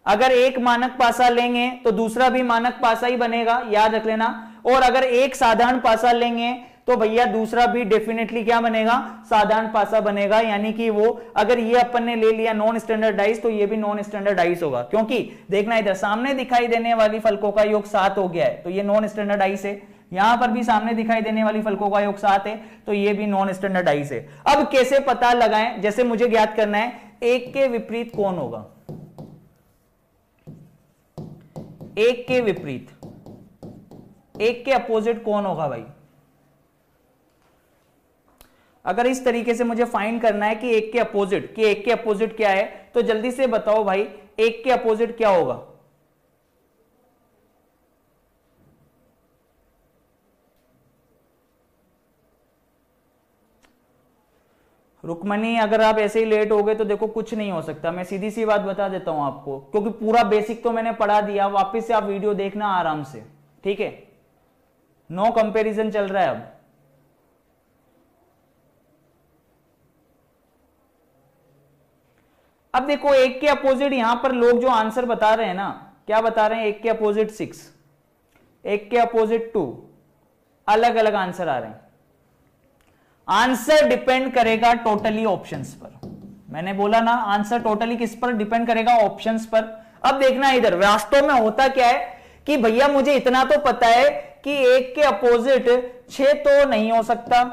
अगर एक मानक पासा लेंगे तो दूसरा भी मानक पासा ही बनेगा, याद रख लेना। और अगर एक साधारण पासा लेंगे तो भैया दूसरा भी डेफिनेटली क्या बनेगा, साधारण पासा बनेगा, यानी कि वो अगर ये अपन ने ले लिया नॉन स्टैंडर्ड डाइस तो ये भी नॉन स्टैंडर्ड डाइस होगा, क्योंकि देखना इधर सामने दिखाई देने वाली फलकों का योग 7 हो गया है, तो ये नॉन स्टैंडर्ड डाइस है, यहां पर भी सामने दिखाई देने वाली फलकों का योग 7 है, तो ये भी नॉन स्टैंडर्ड डाइस है। अब कैसे पता लगाएं, जैसे मुझे ज्ञात करना है एक के विपरीत कौन होगा, एक के विपरीत, एक के अपोजिट कौन होगा भाई। अगर इस तरीके से मुझे फाइंड करना है कि एक के अपोजिट, कि एक के अपोजिट क्या है, तो जल्दी से बताओ भाई एक के अपोजिट क्या होगा। रुकमनी अगर आप ऐसे ही लेट हो गए तो देखो कुछ नहीं हो सकता, मैं सीधी सी बात बता देता हूं आपको, क्योंकि पूरा बेसिक तो मैंने पढ़ा दिया, वापस से आप वीडियो देखना आराम से, ठीक है, नो कंपैरिजन चल रहा है। अब देखो एक के अपोजिट, यहां पर लोग जो आंसर बता रहे हैं ना, क्या बता रहे हैं, एक के अपोजिट 6, एक के अपोजिट 2, अलग अलग आंसर आ रहे हैं। आंसर डिपेंड करेगा टोटली ऑप्शंस पर, मैंने बोला ना आंसर टोटली किस पर डिपेंड करेगा, ऑप्शंस पर। अब देखना इधर वास्तव में होता क्या है कि भैया मुझे इतना तो पता है कि एक के अपोजिट 6 तो नहीं हो सकता,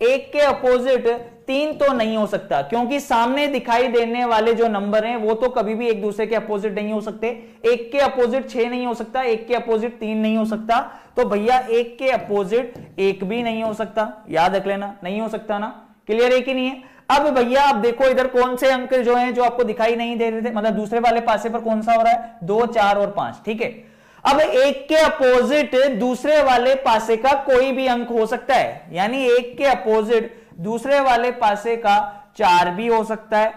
एक के अपोजिट 3 तो नहीं हो सकता, क्योंकि सामने दिखाई देने वाले जो नंबर हैं वो तो कभी भी एक दूसरे के अपोजिट नहीं हो सकते। एक के अपोजिट 6 नहीं हो सकता, एक के अपोजिट 3 नहीं हो सकता, तो भैया एक के अपोजिट 1 भी नहीं हो सकता, याद रख लेना, नहीं हो सकता ना, क्लियर है कि नहीं है। अब भैया अब देखो इधर कौन से अंक जो हैं जो आपको दिखाई नहीं दे रहे थे, मतलब दूसरे वाले पासे पर कौन सा हो रहा है, 2 4 और 5, ठीक है। अब एक के अपोजिट दूसरे वाले पासे का कोई भी अंक हो सकता है, यानी एक के अपोजिट दूसरे वाले पासे का 4 भी हो सकता है,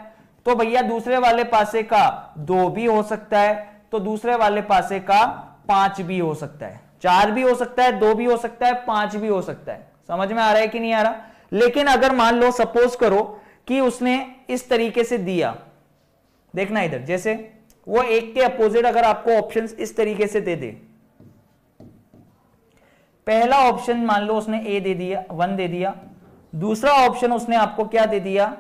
तो भैया दूसरे वाले पासे का 2 भी हो सकता है, तो दूसरे वाले पासे का 5 भी हो सकता है, 4 भी हो सकता है, 2 भी हो सकता है, 5 भी हो सकता है। समझ में आ रहा है कि नहीं आ रहा। लेकिन अगर मान लो सपोज करो कि उसने इस तरीके से दिया, देखना इधर, जैसे वो एक के अपोजिट अगर आपको ऑप्शंस इस तरीके से दे दे, पहला ऑप्शन मान लो उसने ए दे दिया, 1 दे दिया, दूसरा ऑप्शन उसने आपको क्या दे दिया,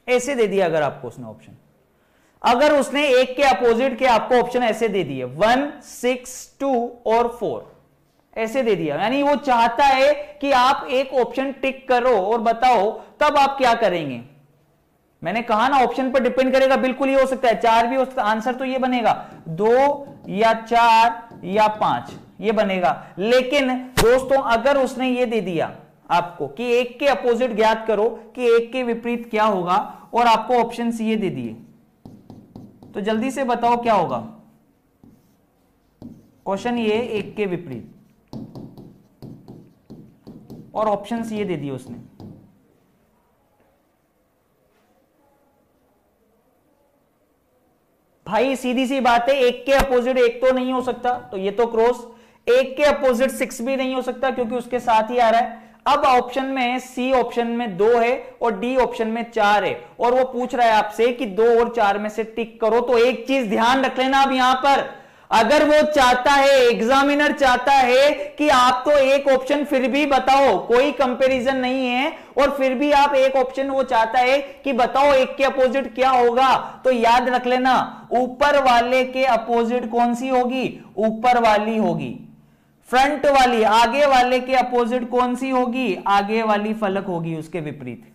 ऐसे दे दिया अगर आपको उसने ऑप्शन, अगर उसने एक के अपोजिट के आपको ऑप्शन ऐसे दे दिए 1 6 2 और 4 ऐसे दे दिया, यानी वो चाहता है कि आप एक ऑप्शन टिक करो और बताओ, तब आप क्या करेंगे। मैंने कहा ना ऑप्शन पर डिपेंड करेगा, बिल्कुल ये हो सकता है 4 भी हो सकता है, आंसर तो ये बनेगा 2 या 4 या 5 ये बनेगा। लेकिन दोस्तों अगर उसने ये दे दिया, आपको कि एक के अपोजिट ज्ञात करो कि एक के विपरीत क्या होगा, और आपको ऑप्शन ये दे दिए, तो जल्दी से बताओ क्या होगा। क्वेश्चन ये एक के विपरीत और ऑप्शन ये दे दिए उसने। भाई सीधी सी बात है, एक के अपोजिट एक तो नहीं हो सकता, तो ये तो क्रॉस। एक के अपोजिट 6 भी नहीं हो सकता क्योंकि उसके साथ ही आ रहा है। अब ऑप्शन में सी ऑप्शन में 2 है और डी ऑप्शन में 4 है, और वो पूछ रहा है आपसे कि 2 और 4 में से टिक करो। तो एक चीज ध्यान रख लेना, अब यहां पर अगर वो चाहता है, एग्जामिनर चाहता है कि आप तो एक ऑप्शन फिर भी बताओ, कोई कंपैरिजन नहीं है, और फिर भी आप एक ऑप्शन वो चाहता है कि बताओ एक के अपोजिट क्या होगा, तो याद रख लेना ऊपर वाले के अपोजिट कौन सी होगी, ऊपर वाली होगी। फ्रंट वाली, आगे वाले के अपोजिट कौन सी होगी, आगे वाली फलक होगी उसके विपरीत।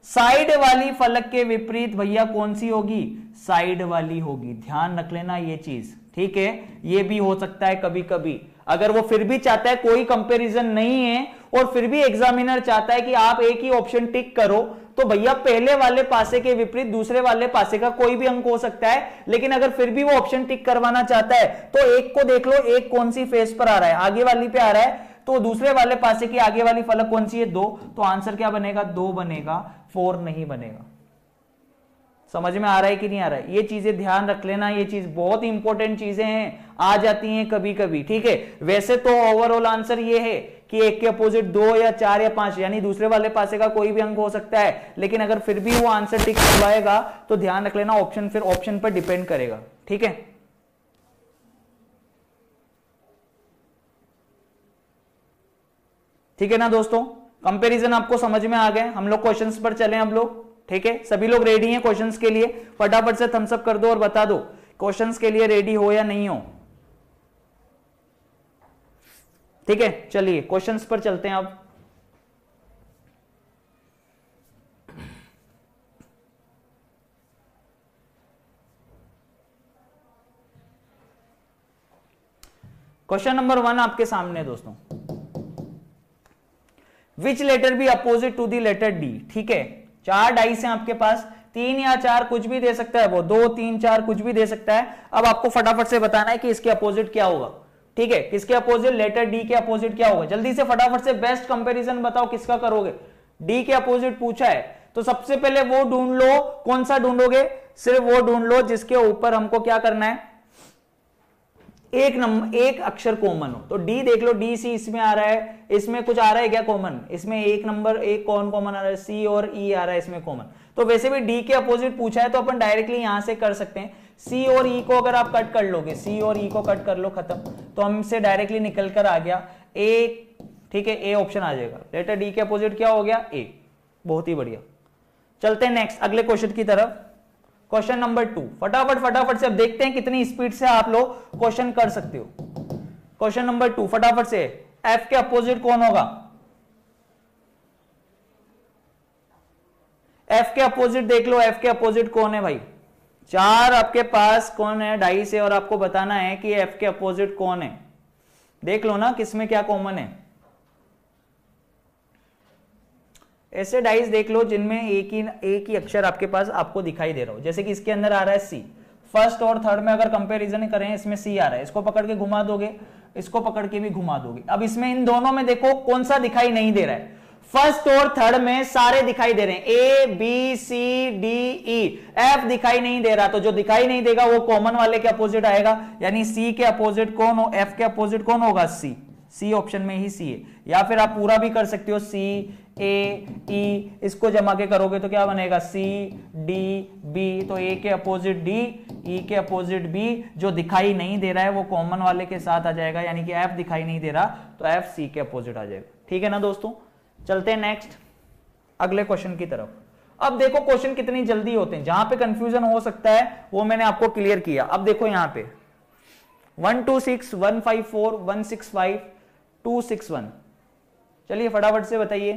साइड वाली फलक के विपरीत भैया कौन सी होगी, साइड वाली होगी। ध्यान रख लेना ये चीज, ठीक है। ये भी हो सकता है कभी कभी, अगर वो फिर भी चाहता है, कोई कंपैरिजन नहीं है और फिर भी एग्जामिनर चाहता है कि आप एक ही ऑप्शन टिक करो, तो भैया पहले वाले पासे के विपरीत दूसरे वाले पासे का कोई भी अंक हो सकता है। लेकिन अगर फिर भी वो ऑप्शन टिक करवाना चाहता है तो एक को देख लो, एक कौन सी फेस पर आ रहा है, आगे वाली पे आ रहा है, तो दूसरे वाले पासे की आगे वाली फलक कौन सी है, 2, तो आंसर क्या बनेगा, 2 बनेगा, 4 नहीं बनेगा। समझ में आ रहा है कि नहीं आ रहा है, ये चीजें ध्यान रख लेना, ये चीज बहुत इंपॉर्टेंट चीजें हैं, आ जाती हैं कभी कभी, ठीक है। वैसे तो ओवरऑल आंसर ये है कि एक के अपोजिट 2 या 4 या 5, यानी दूसरे वाले पासे का कोई भी अंक हो सकता है, लेकिन अगर फिर भी वो आंसर टिक करवाएगा तो ध्यान रख लेना ऑप्शन फिर ऑप्शन पर डिपेंड करेगा, ठीक है। ठीक है ना दोस्तों, कंपैरिजन आपको समझ में आ गए। हम लोग क्वेश्चंस पर चलें अब लोग, ठीक है। सभी लोग रेडी हैं क्वेश्चंस के लिए, फटाफट से थम्स अप कर दो और बता दो क्वेश्चंस के लिए रेडी हो या नहीं हो, ठीक है। चलिए क्वेश्चंस पर चलते हैं अब। क्वेश्चन नंबर 1 आपके सामने दोस्तों, which letter be opposite to the letter D, ठीक है। 4 डाइस हैं आपके पास, 3 या 4 कुछ भी दे सकता है वो, 2, 3, 4 कुछ भी दे सकता है। अब आपको फटाफट से बताना है कि इसके अपोजिट क्या होगा, ठीक है। किसके अपोजिट, लेटर डी के अपोजिट क्या होगा, जल्दी से फटाफट से बेस्ट कंपैरिजन बताओ किसका करोगे। डी के अपोजिट पूछा है तो सबसे पहले वो ढूंढ लो, कौन सा ढूंढोगे, सिर्फ वो ढूंढ लो जिसके ऊपर हमको क्या करना है, एक अक्षर कॉमन हो। तो डी देख लो, डी सी इसमें आ रहा है, इसमें कुछ आ रहा है क्या कॉमन, इसमें एक नंबर एक कौन कॉमन आ रहा है, सी और ई आ रहा है इसमें कॉमन। तो वैसे भी डी के अपोजिट पूछा है तो अपन डायरेक्टली यहां से कर सकते हैं, सी और ई को अगर आप कट कर लोगे, सी और ई को कट कर लो, खत्म, तो हमसे डायरेक्टली निकल कर आ गया ए, ठीक है। ए ऑप्शन आ जाएगा, लेटर डी के अपोजिट क्या हो गया, ए। बहुत ही बढ़िया, चलते हैं नेक्स्ट अगले क्वेश्चन की तरफ। क्वेश्चन नंबर 2, फटाफट से अब देखते हैं कितनी स्पीड से आप लोग क्वेश्चन कर सकते हो। क्वेश्चन नंबर 2 फटाफट से, एफ के अपोजिट कौन होगा, एफ के अपोजिट देख लो, एफ के अपोजिट कौन है भाई। 4 आपके पास कौन है, डाइस है, और आपको बताना है कि एफ के अपोजिट कौन है। देख लो ना किसमें क्या कॉमन है, ऐसे डाइस देख लो जिनमें एक ही अक्षर आपके पास आपको दिखाई दे रहा हो। जैसे कि इसके अंदर आ रहा है सी, फर्स्ट और थर्ड में अगर कंपैरिजन करें इसमें सी आ रहा है, इसको पकड़ के घुमा दोगे, इसको पकड़ के भी घुमा दोगे। अब इसमें इन दोनों में देखो कौन सा दिखाई नहीं दे रहा है, फर्स्ट और थर्ड में सारे दिखाई दे रहे हैं, A B C D E, F दिखाई नहीं दे रहा, तो जो दिखाई नहीं देगा वो कॉमन वाले के अपोजिट आएगा, यानी सी के अपोजिट कौन हो, एफ के अपोजिट कौन होगा, सी। सी ऑप्शन में ही सी है, या फिर आप पूरा भी कर सकते हो, सी ए ई, इसको जमा के करोगे तो क्या बनेगा, सी डी बी। तो ए के अपोजिट डी, ई के अपोजिट बी, जो दिखाई नहीं दे रहा है वो कॉमन वाले के साथ आ जाएगा, यानी कि एफ दिखाई नहीं दे रहा तो एफ सी के अपोजिट आ जाएगा, ठीक है ना दोस्तों। चलते हैं नेक्स्ट अगले क्वेश्चन की तरफ। अब देखो क्वेश्चन कितनी जल्दी होते हैं, जहां पे कंफ्यूजन हो सकता है वो मैंने आपको क्लियर किया। अब देखो यहां पे 126 154 165 261, चलिए फटाफट से बताइए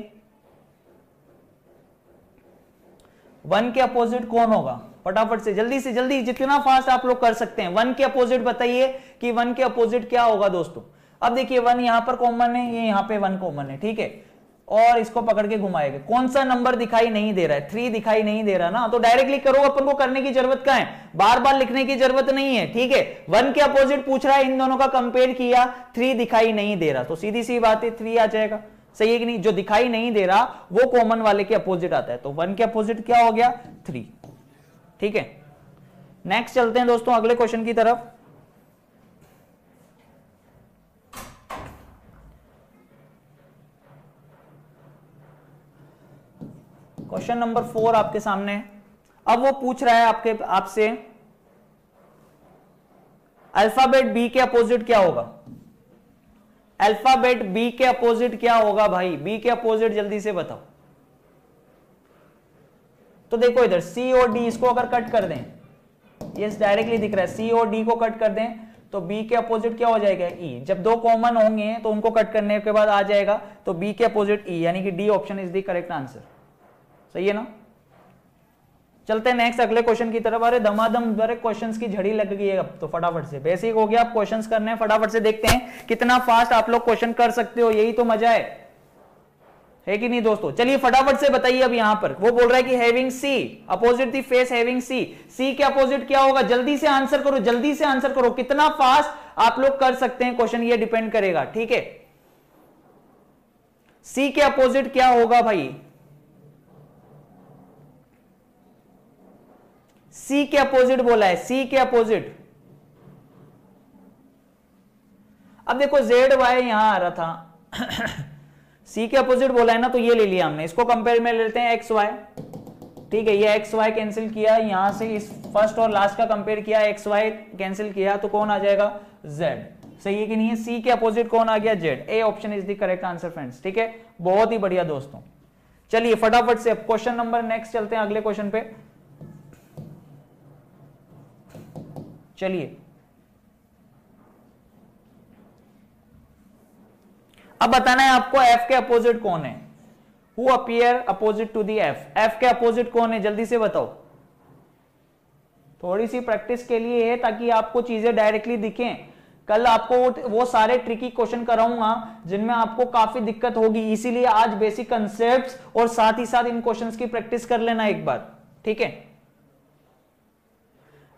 1 के अपोजिट कौन होगा, फटाफट से जल्दी जितना फास्ट आप लोग कर सकते हैं। 1 के अपोजिट बताइए कि 1 के अपोजिट क्या होगा दोस्तों। अब देखिए 1 यहां पर कॉमन है, ये यहां पे 1 कॉमन है, ठीक है। और इसको पकड़ के घुमाएगा। कौन सा नंबर दिखाई नहीं दे रहा है? 3 दिखाई नहीं दे रहा ना, तो डायरेक्टली करो, अपन को करने की जरूरत क्या है, बार बार लिखने की जरूरत नहीं है। ठीक है, 1 के अपोजिट पूछ रहा है, इन दोनों का कंपेयर किया, 3 दिखाई नहीं दे रहा, तो सीधी सी बात है 3 आ जाएगा। सही है कि नहीं? जो दिखाई नहीं दे रहा वो कॉमन वाले के अपोजिट आता है, तो 1 के अपोजिट क्या हो गया? 3। ठीक है, नेक्स्ट चलते हैं दोस्तों अगले क्वेश्चन की तरफ। क्वेश्चन नंबर 4 आपके सामने है। अब वो पूछ रहा है आपसे अल्फाबेट बी के अपोजिट क्या होगा? अल्फाबेट बी के अपोजिट क्या होगा भाई? बी के अपोजिट जल्दी से बताओ। तो देखो इधर सी और डी, इसको अगर कट कर दें, ये डायरेक्टली दिख रहा है, सी और डी को कट कर दें तो बी के अपोजिट क्या हो जाएगा? ई। जब दो कॉमन होंगे तो उनको कट करने के बाद आ जाएगा, तो बी के अपोजिट ई, यानी कि D option is the correct answer. सही है ना? चलते हैं नेक्स्ट अगले क्वेश्चन की तरफ। अरे धमाधम बड़े क्वेश्चंस की झड़ी लग गई है अब तो, फटाफट से बेसिक हो गया, आप क्वेश्चंस करने हैं, फटाफट से देखते हैं कितना फास्ट आप लोग क्वेश्चन कर सकते हो, यही तो मजा है कि नहीं दोस्तों? चलिए फटाफट से बताइए। अब यहां पर वो बोल रहा है कि having C opposite the face having C, C के अपोजिट क्या होगा? जल्दी से आंसर करो, जल्दी से आंसर करो, कितना फास्ट आप लोग कर सकते हैं क्वेश्चन, ये डिपेंड करेगा। ठीक है, सी के अपोजिट क्या होगा भाई? सी के अपोजिट बोला है, सी के अपोजिट। अब देखो जेड वाई यहां आ रहा था सी के अपोजिट बोला है ना, तो ये ले लिया हमने, इसको कंपेयर में लेते हैं एक्स वाई। ठीक है, ये एक्स वाई कैंसिल किया, यहां से इस फर्स्ट और लास्ट का कंपेयर किया, एक्स वाई कैंसिल किया, तो कौन आ जाएगा? जेड। सही है कि नहीं है? सी के अपोजिट कौन आ गया? Z. A option is the correct answer friends. ठीक है, बहुत ही बढ़िया दोस्तों। चलिए फटाफट से क्वेश्चन नंबर नेक्स्ट चलते हैं अगले क्वेश्चन पे। चलिए अब बताना है आपको एफ के अपोजिट कौन है। Who appear opposite to the F, F के अपोजिट कौन है? जल्दी से बताओ। थोड़ी सी प्रैक्टिस के लिए है ताकि आपको चीजें डायरेक्टली दिखें। कल आपको वो सारे ट्रिकी क्वेश्चन कराऊंगा जिनमें आपको काफी दिक्कत होगी, इसीलिए आज बेसिक कंसेप्ट्स और साथ ही साथ इन क्वेश्चंस की प्रैक्टिस कर लेना एक बार। ठीक है,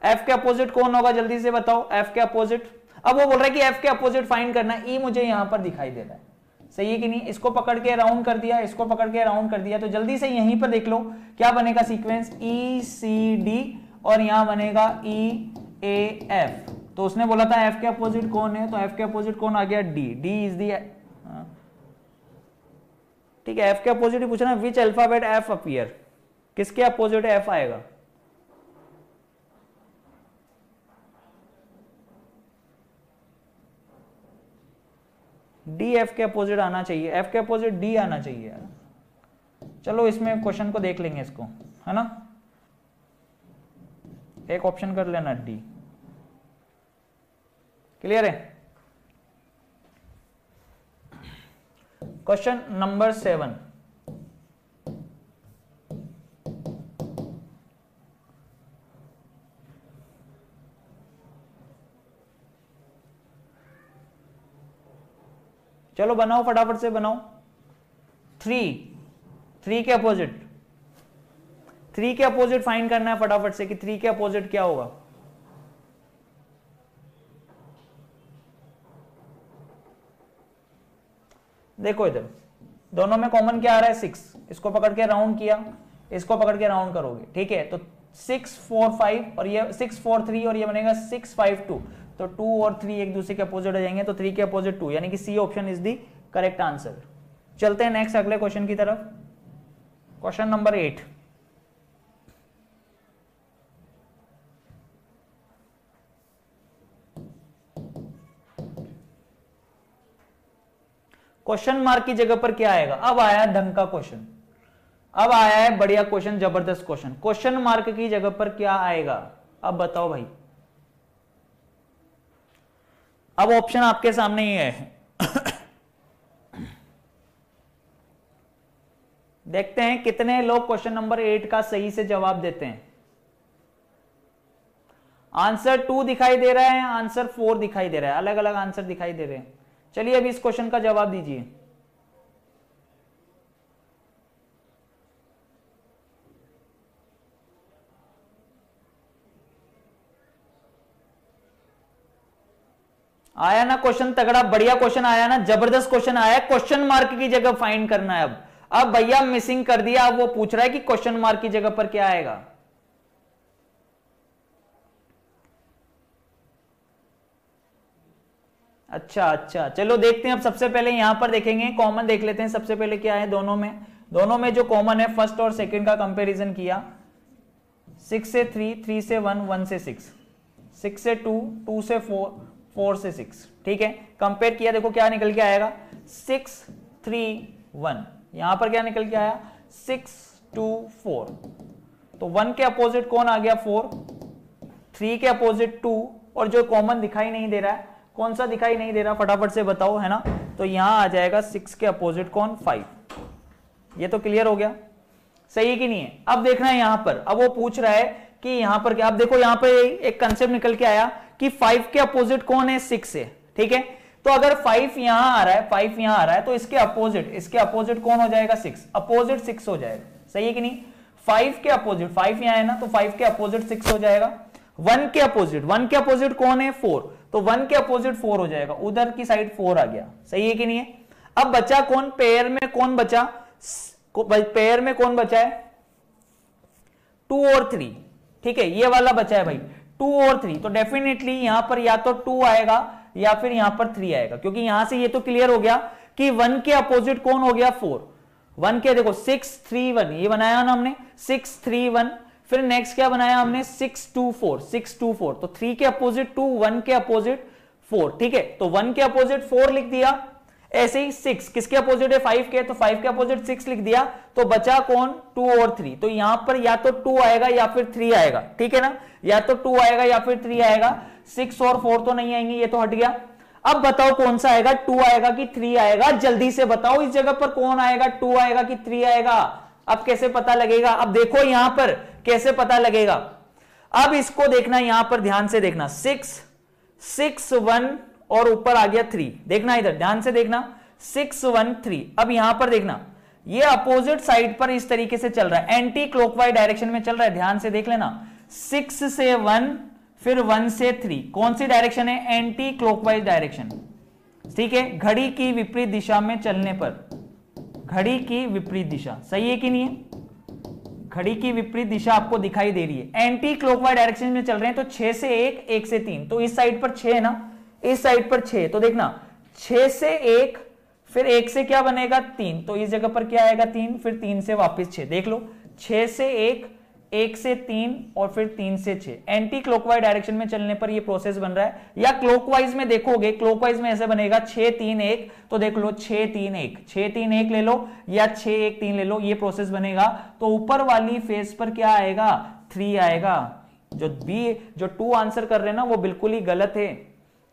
एफ के अपोजिट कौन होगा? जल्दी से बताओ एफ के अपोजिट। अब वो बोल रहा है कि एफ के अपोजिट फाइंड करना है, ई मुझे यहां पर दिखाई दे रहा है। सही है कि नहीं? इसको पकड़ के राउंड कर दिया, इसको पकड़ के राउंड कर दिया, तो जल्दी से यहीं पर देख लो क्या बनेगा सीक्वेंस, ई सी डी और यहां बनेगा ई ए एफ। तो उसने बोला था एफ के अपोजिट कौन है, तो एफ के अपोजिट कौन आ गया? डी। डी इज दी, ठीक है, एफ के अपोजिट ही पूछना, विच अल्फाबेट एफ अपीयर, किसके अपोजिट एफ आएगा? डी एफ के अपोजिट आना चाहिए, एफ के अपोजिट डी आना चाहिए यार। चलो इसमें क्वेश्चन को देख लेंगे इसको, है ना? एक ऑप्शन कर लेना डी। क्लियर है? Question number 7। चलो बनाओ फटाफट से बनाओ। 3 के अपोजिट, 3 के अपोजिट फाइंड करना है फटाफट से कि 3 के अपोजिट क्या होगा। देखो इधर दोनों में कॉमन क्या आ रहा है? 6। इसको पकड़ के राउंड किया, इसको पकड़ के राउंड करोगे। ठीक है, तो 6 4 5 और ये 6 4 3 और ये बनेगा 6 5 2, तो 2 और 3 एक दूसरे के अपोजिट आ जाएंगे, तो 3 के अपोजिट 2, यानी कि C option is the correct answer. चलते हैं नेक्स्ट अगले क्वेश्चन की तरफ। Question number 8। क्वेश्चन मार्क की जगह पर क्या आएगा? अब आया ढंग का क्वेश्चन, अब आया है बढ़िया क्वेश्चन, जबरदस्त क्वेश्चन। क्वेश्चन मार्क की जगह पर क्या आएगा? अब बताओ भाई। अब ऑप्शन आपके सामने ही है देखते हैं कितने लोग क्वेश्चन नंबर 8 का सही से जवाब देते हैं। आंसर 2 दिखाई दे रहा है, आंसर 4 दिखाई दे रहा है, अलग अलग आंसर दिखाई दे रहे हैं। चलिए अभी इस क्वेश्चन का जवाब दीजिए। आया ना क्वेश्चन तगड़ा, बढ़िया क्वेश्चन आया ना, जबरदस्त क्वेश्चन आया। क्वेश्चन मार्क की जगह फाइंड करना है अब भैया मिसिंग कर दिया। अब वो पूछ रहा है कि क्वेश्चन मार्क की जगह पर क्या आएगा। अच्छा चलो देखते हैं। अब सबसे पहले यहां पर देखेंगे, कॉमन देख लेते हैं सबसे पहले क्या है दोनों में जो कॉमन है, फर्स्ट और सेकंड का कंपैरिजन किया। 6 से 3, 3 से 1, 1 से 6, 6 से 2, 2 से 4, 4 से 6, ठीक है। कंपेयर किया, देखो क्या निकल के आएगा, 6, 3, 1। यहां पर क्या निकल के आया, 6, 2, 4। तो 1 के अपोजिट कौन आ गया, 4, 3 के अपोजिट 2, और जो कॉमन दिखाई नहीं दे रहा है, कौन सा दिखाई नहीं दे रहा, फटाफट से बताओ, है ना। तो यहां आ जाएगा 6 के अपोजिट कौन, 5। ये तो क्लियर हो गया, सही है कि नहीं है। अब देखना है यहां पर, अब वो पूछ रहा है कि यहां पर क्या, अब देखो यहां पर एक कंसेप्ट निकल के आया कि 5 के अपोजिट कौन है, 6 है, ठीक है। तो अगर 5 यहां आ रहा है, 5 यहां आ रहा है, तो इसके अपोजिट कौन हो जाएगा, 6, अपोजिट 6 हो जाएगा, सही है कि नहीं। 5 के अपोजिट, 5 यहां है ना, तो 5 के अपोजिट 6 हो जाएगा। 1 के अपोजिट कौन है, 4, तो 1 के अपोजिट 4 हो जाएगा, उधर की साइड 4 आ गया, सही है कि नहीं है। अब बचा कौन, पेयर में कौन बचा, पेयर में कौन बचा है, 2 और 3, ठीक है, ये वाला बचा है भाई, 2 और 3। तो डेफिनेटली यहां पर या तो 2 आएगा या फिर यहां पर 3 आएगा, क्योंकि यहां से ये तो क्लियर हो गया कि 1 के अपोजिट कौन हो गया, 4। 1 के देखो 6, 3, 1, ये बनाया ना हमने, 6, 3, 1। फिर नेक्स्ट क्या बनाया हमने, 6, 2, 4, 6, 2, 4। तो 3 के अपोजिट 2, 1 के अपोजिट 4, ठीक है। तो 1 के अपोजिट 4 लिख दिया। ऐसे ही 6 किसके अपोजिट है, 5 के, तो 5 के अपोजिट 6 लिख दिया। तो बचा कौन, 2 और 3। तो यहां पर या तो 2 आएगा या फिर 3 आएगा, ठीक है ना, या तो 2 आएगा या फिर 3 आएगा। 6 और 4 तो नहीं आएंगे, ये तो हट गया। अब बताओ कौन सा आएगा, 2 आएगा कि 3 आएगा, जल्दी से बताओ इस जगह पर कौन आएगा, 2 आएगा कि 3 आएगा। अब कैसे पता लगेगा, अब देखो यहां पर कैसे पता लगेगा। अब इसको देखना, यहां पर ध्यान से देखना, 6, 6, 1 और ऊपर आ गया 3, देखना इधर ध्यान से देखना, 6, 1, 3। अब यहां पर देखना, ये अपोजिट साइड पर इस तरीके से चल रहा है, एंटी क्लॉकवाइज डायरेक्शन में चल रहा है, ध्यान से देख लेना। 6 से 1, फिर 1 से 3, कौन सी डायरेक्शन है, एंटी क्लॉकवाइज डायरेक्शन, ठीक है। घड़ी की विपरीत दिशा में चलने पर, घड़ी की विपरीत दिशा, सही है कि नहीं है। घड़ी की विपरीत दिशा आपको दिखाई दे रही है, एंटी क्लॉकवाइज डायरेक्शन में चल रहे हैं। तो 6 से 1, 1 से 3, तो इस साइड पर 6 है ना, इस साइड पर 6, तो देखना 6 से 1, फिर 1 से क्या बनेगा, 3, तो इस जगह पर क्या आएगा, 3, फिर 3 से वापस 6, देख लो 6 से 1, 1 से 3 और फिर 3 से 6। एंटी क्लॉकवाइज डायरेक्शन में चलने पर ये प्रोसेस बन रहा है। या क्लॉकवाइज में देखोगे, क्लॉकवाइज में ऐसे बनेगा 6, 3, 1, तो देख लो 6, 3, 1, 6, 3, 1 ले लो या 6, 1, 3 ले लो, ये प्रोसेस बनेगा। तो ऊपर वाली फेस पर क्या आएगा, 3 आएगा। जो 2 आंसर कर रहे हैं ना, वो बिल्कुल ही गलत है,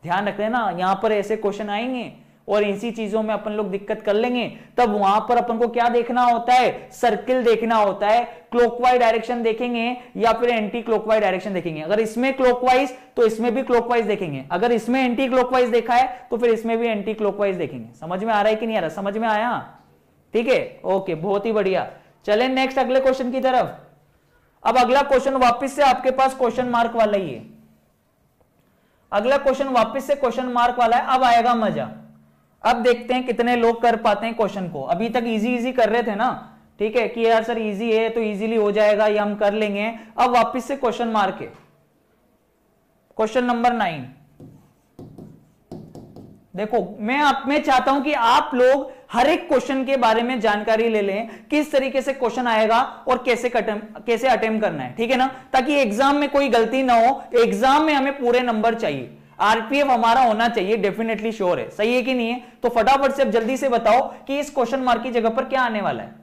ध्यान रख लेना। यहां पर ऐसे क्वेश्चन आएंगे और इसी चीजों में अपन लोग दिक्कत कर लेंगे, तब वहां पर अपन को क्या देखना होता है, सर्किल देखना होता है। क्लॉकवाइज डायरेक्शन देखेंगे या फिर एंटी क्लॉकवाइज डायरेक्शन देखेंगे। अगर इसमें क्लॉकवाइज तो इसमें भी क्लॉकवाइज देखेंगे, अगर इसमें एंटी क्लॉकवाइज देखा है तो फिर इसमें भी एंटी क्लॉकवाइज देखेंगे। समझ में आ रहा है कि नहीं आ रहा, समझ में आया, ठीक है, ओके, बहुत ही बढ़िया। चलें नेक्स्ट अगले क्वेश्चन की तरफ। अब अगला क्वेश्चन वापिस से आपके पास क्वेश्चन मार्क वाला ही है, अगला क्वेश्चन वापस से क्वेश्चन मार्क वाला है। अब आएगा मजा, अब देखते हैं कितने लोग कर पाते हैं क्वेश्चन को। अभी तक इजी इजी कर रहे थे ना, ठीक है, कि यार सर इजी है तो इजीली हो जाएगा, ये हम कर लेंगे। अब वापस से क्वेश्चन मार्क है, क्वेश्चन नंबर 9। देखो मैं चाहता हूं कि आप लोग हर एक क्वेश्चन के बारे में जानकारी ले लें, किस तरीके से क्वेश्चन आएगा और कैसे अटेम्प्ट करना है, ठीक है ना, ताकि एग्जाम में कोई गलती ना हो। एग्जाम में हमें पूरे नंबर चाहिए, आरपीएफ हमारा होना चाहिए, डेफिनेटली श्योर है, सही है कि नहीं है। तो फटाफट से अब जल्दी से बताओ कि इस क्वेश्चन मार्क की जगह पर क्या आने वाला है।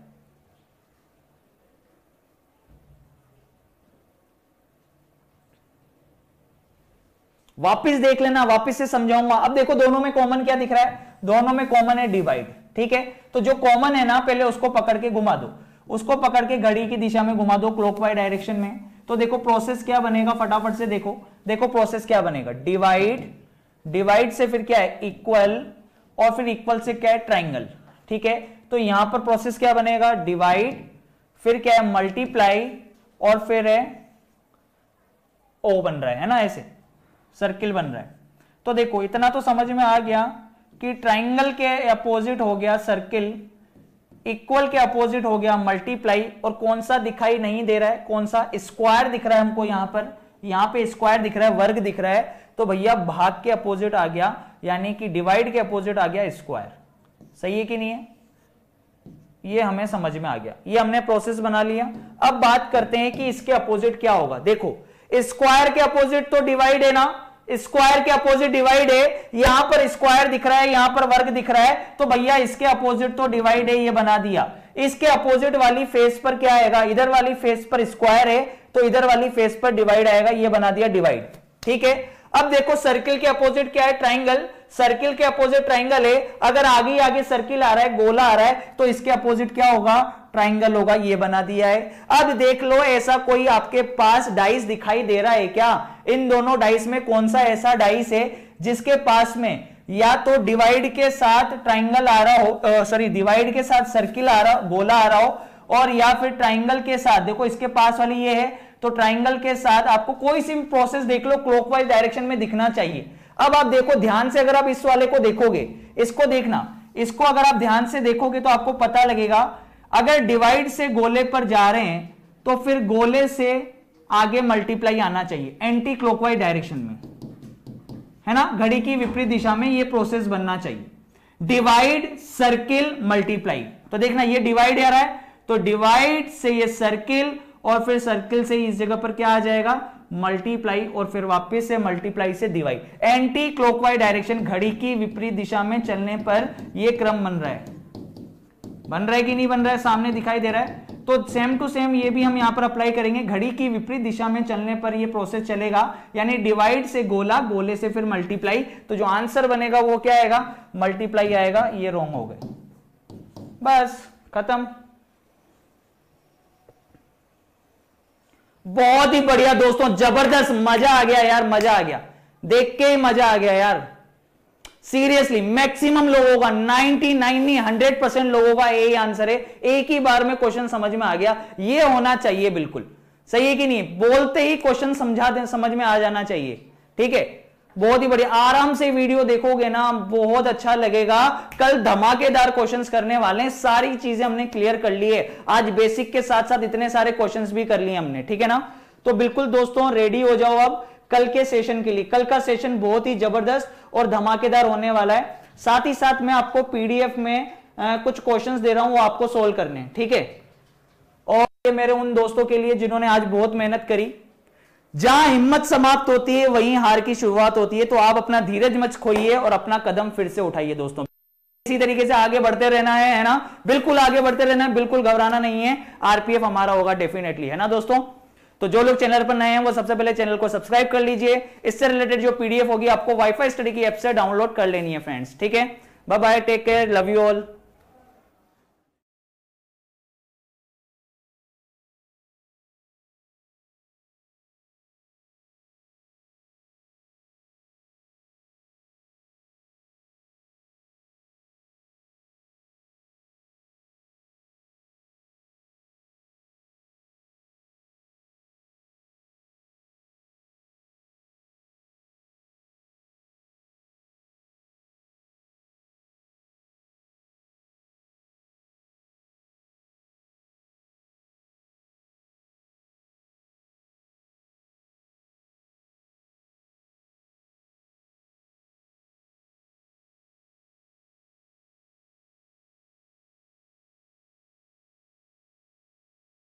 वापिस देख लेना, वापिस से समझाऊंगा। अब देखो दोनों में कॉमन क्या दिख रहा है, दोनों में कॉमन है डिवाइड, ठीक है। तो जो कॉमन है ना, पहले उसको पकड़ के घुमा दो, उसको पकड़ के घड़ी की दिशा में घुमा दो, क्लॉकवाइज डायरेक्शन में। तो देखो प्रोसेस क्या बनेगा, फटाफट से देखो, देखो प्रोसेस क्या बनेगा, डिवाइड, डिवाइड से फिर क्या है, इक्वल, और फिर इक्वल से क्या है, ट्राइंगल, ठीक है। तो यहां पर प्रोसेस क्या बनेगा, डिवाइड, फिर क्या है, मल्टीप्लाई, और फिर है ओ बन रहा है ना, ऐसे सर्किल बन रहा है। तो देखो इतना तो समझ में आ गया कि ट्राइंगल के अपोजिट हो गया सर्किल, इक्वल के अपोजिट हो गया मल्टीप्लाई, और कौन सा दिखाई नहीं दे रहा है, कौन सा, स्क्वायर दिख रहा है हमको यहां पे स्क्वायर दिख रहा है, वर्ग दिख रहा है, तो भैया भाग के अपोजिट आ गया, यानी कि डिवाइड के अपोजिट आ गया स्क्वायर। सही है कि नहीं है? ये हमें समझ में आ गया, ये हमने प्रोसेस बना लिया। अब बात करते हैं कि इसके अपोजिट क्या होगा। देखो स्क्वायर के अपोजिट तो डिवाइड है ना, स्क्वायर के अपोजिट डिवाइड है, यहां पर स्क्वायर दिख रहा है, यहां पर वर्ग दिख रहा है, तो भैया इसके अपोजिट तो डिवाइड है, ये बना दिया। इसके अपोजिट वाली फेस पर क्या आएगा, इधर वाली फेस पर स्क्वायर है तो इधर वाली फेस पर डिवाइड आएगा, ये बना दिया डिवाइड। ठीक है, अब देखो सर्किल के अपोजिट क्या है, ट्राइंगल। सर्किल के अपोजिट ट्राइंगल है, अगर आगे आगे सर्किल आ रहा है, गोला आ रहा है, तो इसके अपोजिट क्या होगा, ट्राइंगल होगा, ये बना दिया है। अब देख लो ऐसा कोई आपके पास डाइस दिखाई दे रहा है क्या? इन दोनों डाइस में कौन सा ऐसा डाइस है जिसके पास में या तो डिवाइड के साथ ट्राइंगल आ रहा हो, सॉरी डिवाइड के साथ सर्किल आ रहा, गोला आ रहा हो, और या फिर ट्राइंगल के साथ, देखो इसके पास वाली ये है, तो ट्राइंगल के साथ आपको कोई सी प्रोसेस देख लो क्लॉकवाइज डायरेक्शन में दिखना चाहिए। अब आप देखो ध्यान से, अगर आप इस वाले को देखोगे, इसको देखना, इसको अगर आप ध्यान से देखोगे तो आपको पता लगेगा, अगर डिवाइड से गोले पर जा रहे हैं तो फिर गोले से आगे मल्टीप्लाई आना चाहिए एंटी क्लॉकवाइज डायरेक्शन में, है ना, घड़ी की विपरीत दिशा में ये प्रोसेस बनना चाहिए। डिवाइड सर्किल मल्टीप्लाई, तो देखना ये डिवाइड आ रहा है, तो डिवाइड से ये सर्किल, और फिर सर्किल से इस जगह पर क्या आ जाएगा, मल्टीप्लाई, और फिर वापस से मल्टीप्लाई से डिवाइड। एंटी क्लॉकवाइज डायरेक्शन, घड़ी की विपरीत दिशा में चलने पर यह क्रम बन रहा है कि नहीं बन रहा है, सामने दिखाई दे रहा है। तो सेम टू सेम ये भी हम यहां पर अप्लाई करेंगे, घड़ी की विपरीत दिशा में चलने पर यह प्रोसेस चलेगा, यानी डिवाइड से गोला, गोले से फिर मल्टीप्लाई, तो जो आंसर बनेगा वो क्या आएगा, मल्टीप्लाई आएगा। ये रॉन्ग हो गए, बस खत्म। बहुत ही बढ़िया दोस्तों, जबरदस्त, मजा आ गया यार, मजा आ गया, देख के ही मजा आ गया यार। सीरियसली मैक्सिमम लोगों का 99 100% लोगों का यही आंसर है, एक ही बार में क्वेश्चन समझ में आ गया। ये होना चाहिए बिल्कुल, सही है कि नहीं? बोलते ही क्वेश्चन समझ में आ जाना चाहिए। ठीक है, बहुत ही बढ़िया, आराम से वीडियो देखोगे ना, बहुत अच्छा लगेगा। कल धमाकेदार क्वेश्चंस करने वाले हैं, सारी चीजें हमने क्लियर कर ली है। आज बेसिक के साथ साथ इतने सारे क्वेश्चंस भी कर लिए हमने, ठीक है ना? तो बिल्कुल दोस्तों रेडी हो जाओ अब कल के सेशन के लिए। कल का सेशन बहुत ही जबरदस्त और धमाकेदार होने वाला है। साथ ही साथ मैं आपको पीडीएफ में कुछ क्वेश्चंस दे रहा हूं, वो आपको सोल्व करने हैं, ठीक है? और ये मेरे उन दोस्तों के लिए जिन्होंने आज बहुत मेहनत करी। जहां हिम्मत समाप्त होती है वहीं हार की शुरुआत होती है, तो आप अपना धीरज मत खोइए और अपना कदम फिर से उठाइए दोस्तों। इसी तरीके से आगे बढ़ते रहना है ना, बिल्कुल आगे बढ़ते रहना है, बिल्कुल घबराना नहीं है। आरपीएफ हमारा होगा डेफिनेटली, है ना दोस्तों? तो जो लोग चैनल पर नए हैं वो सबसे पहले चैनल को सब्सक्राइब कर लीजिए। इससे रिलेटेड जो पीडीएफ होगी आपको वाईफाई स्टडी की ऐप से डाउनलोड कर लेनी है फ्रेंड्स, ठीक है? Bye bye, take care, love you all.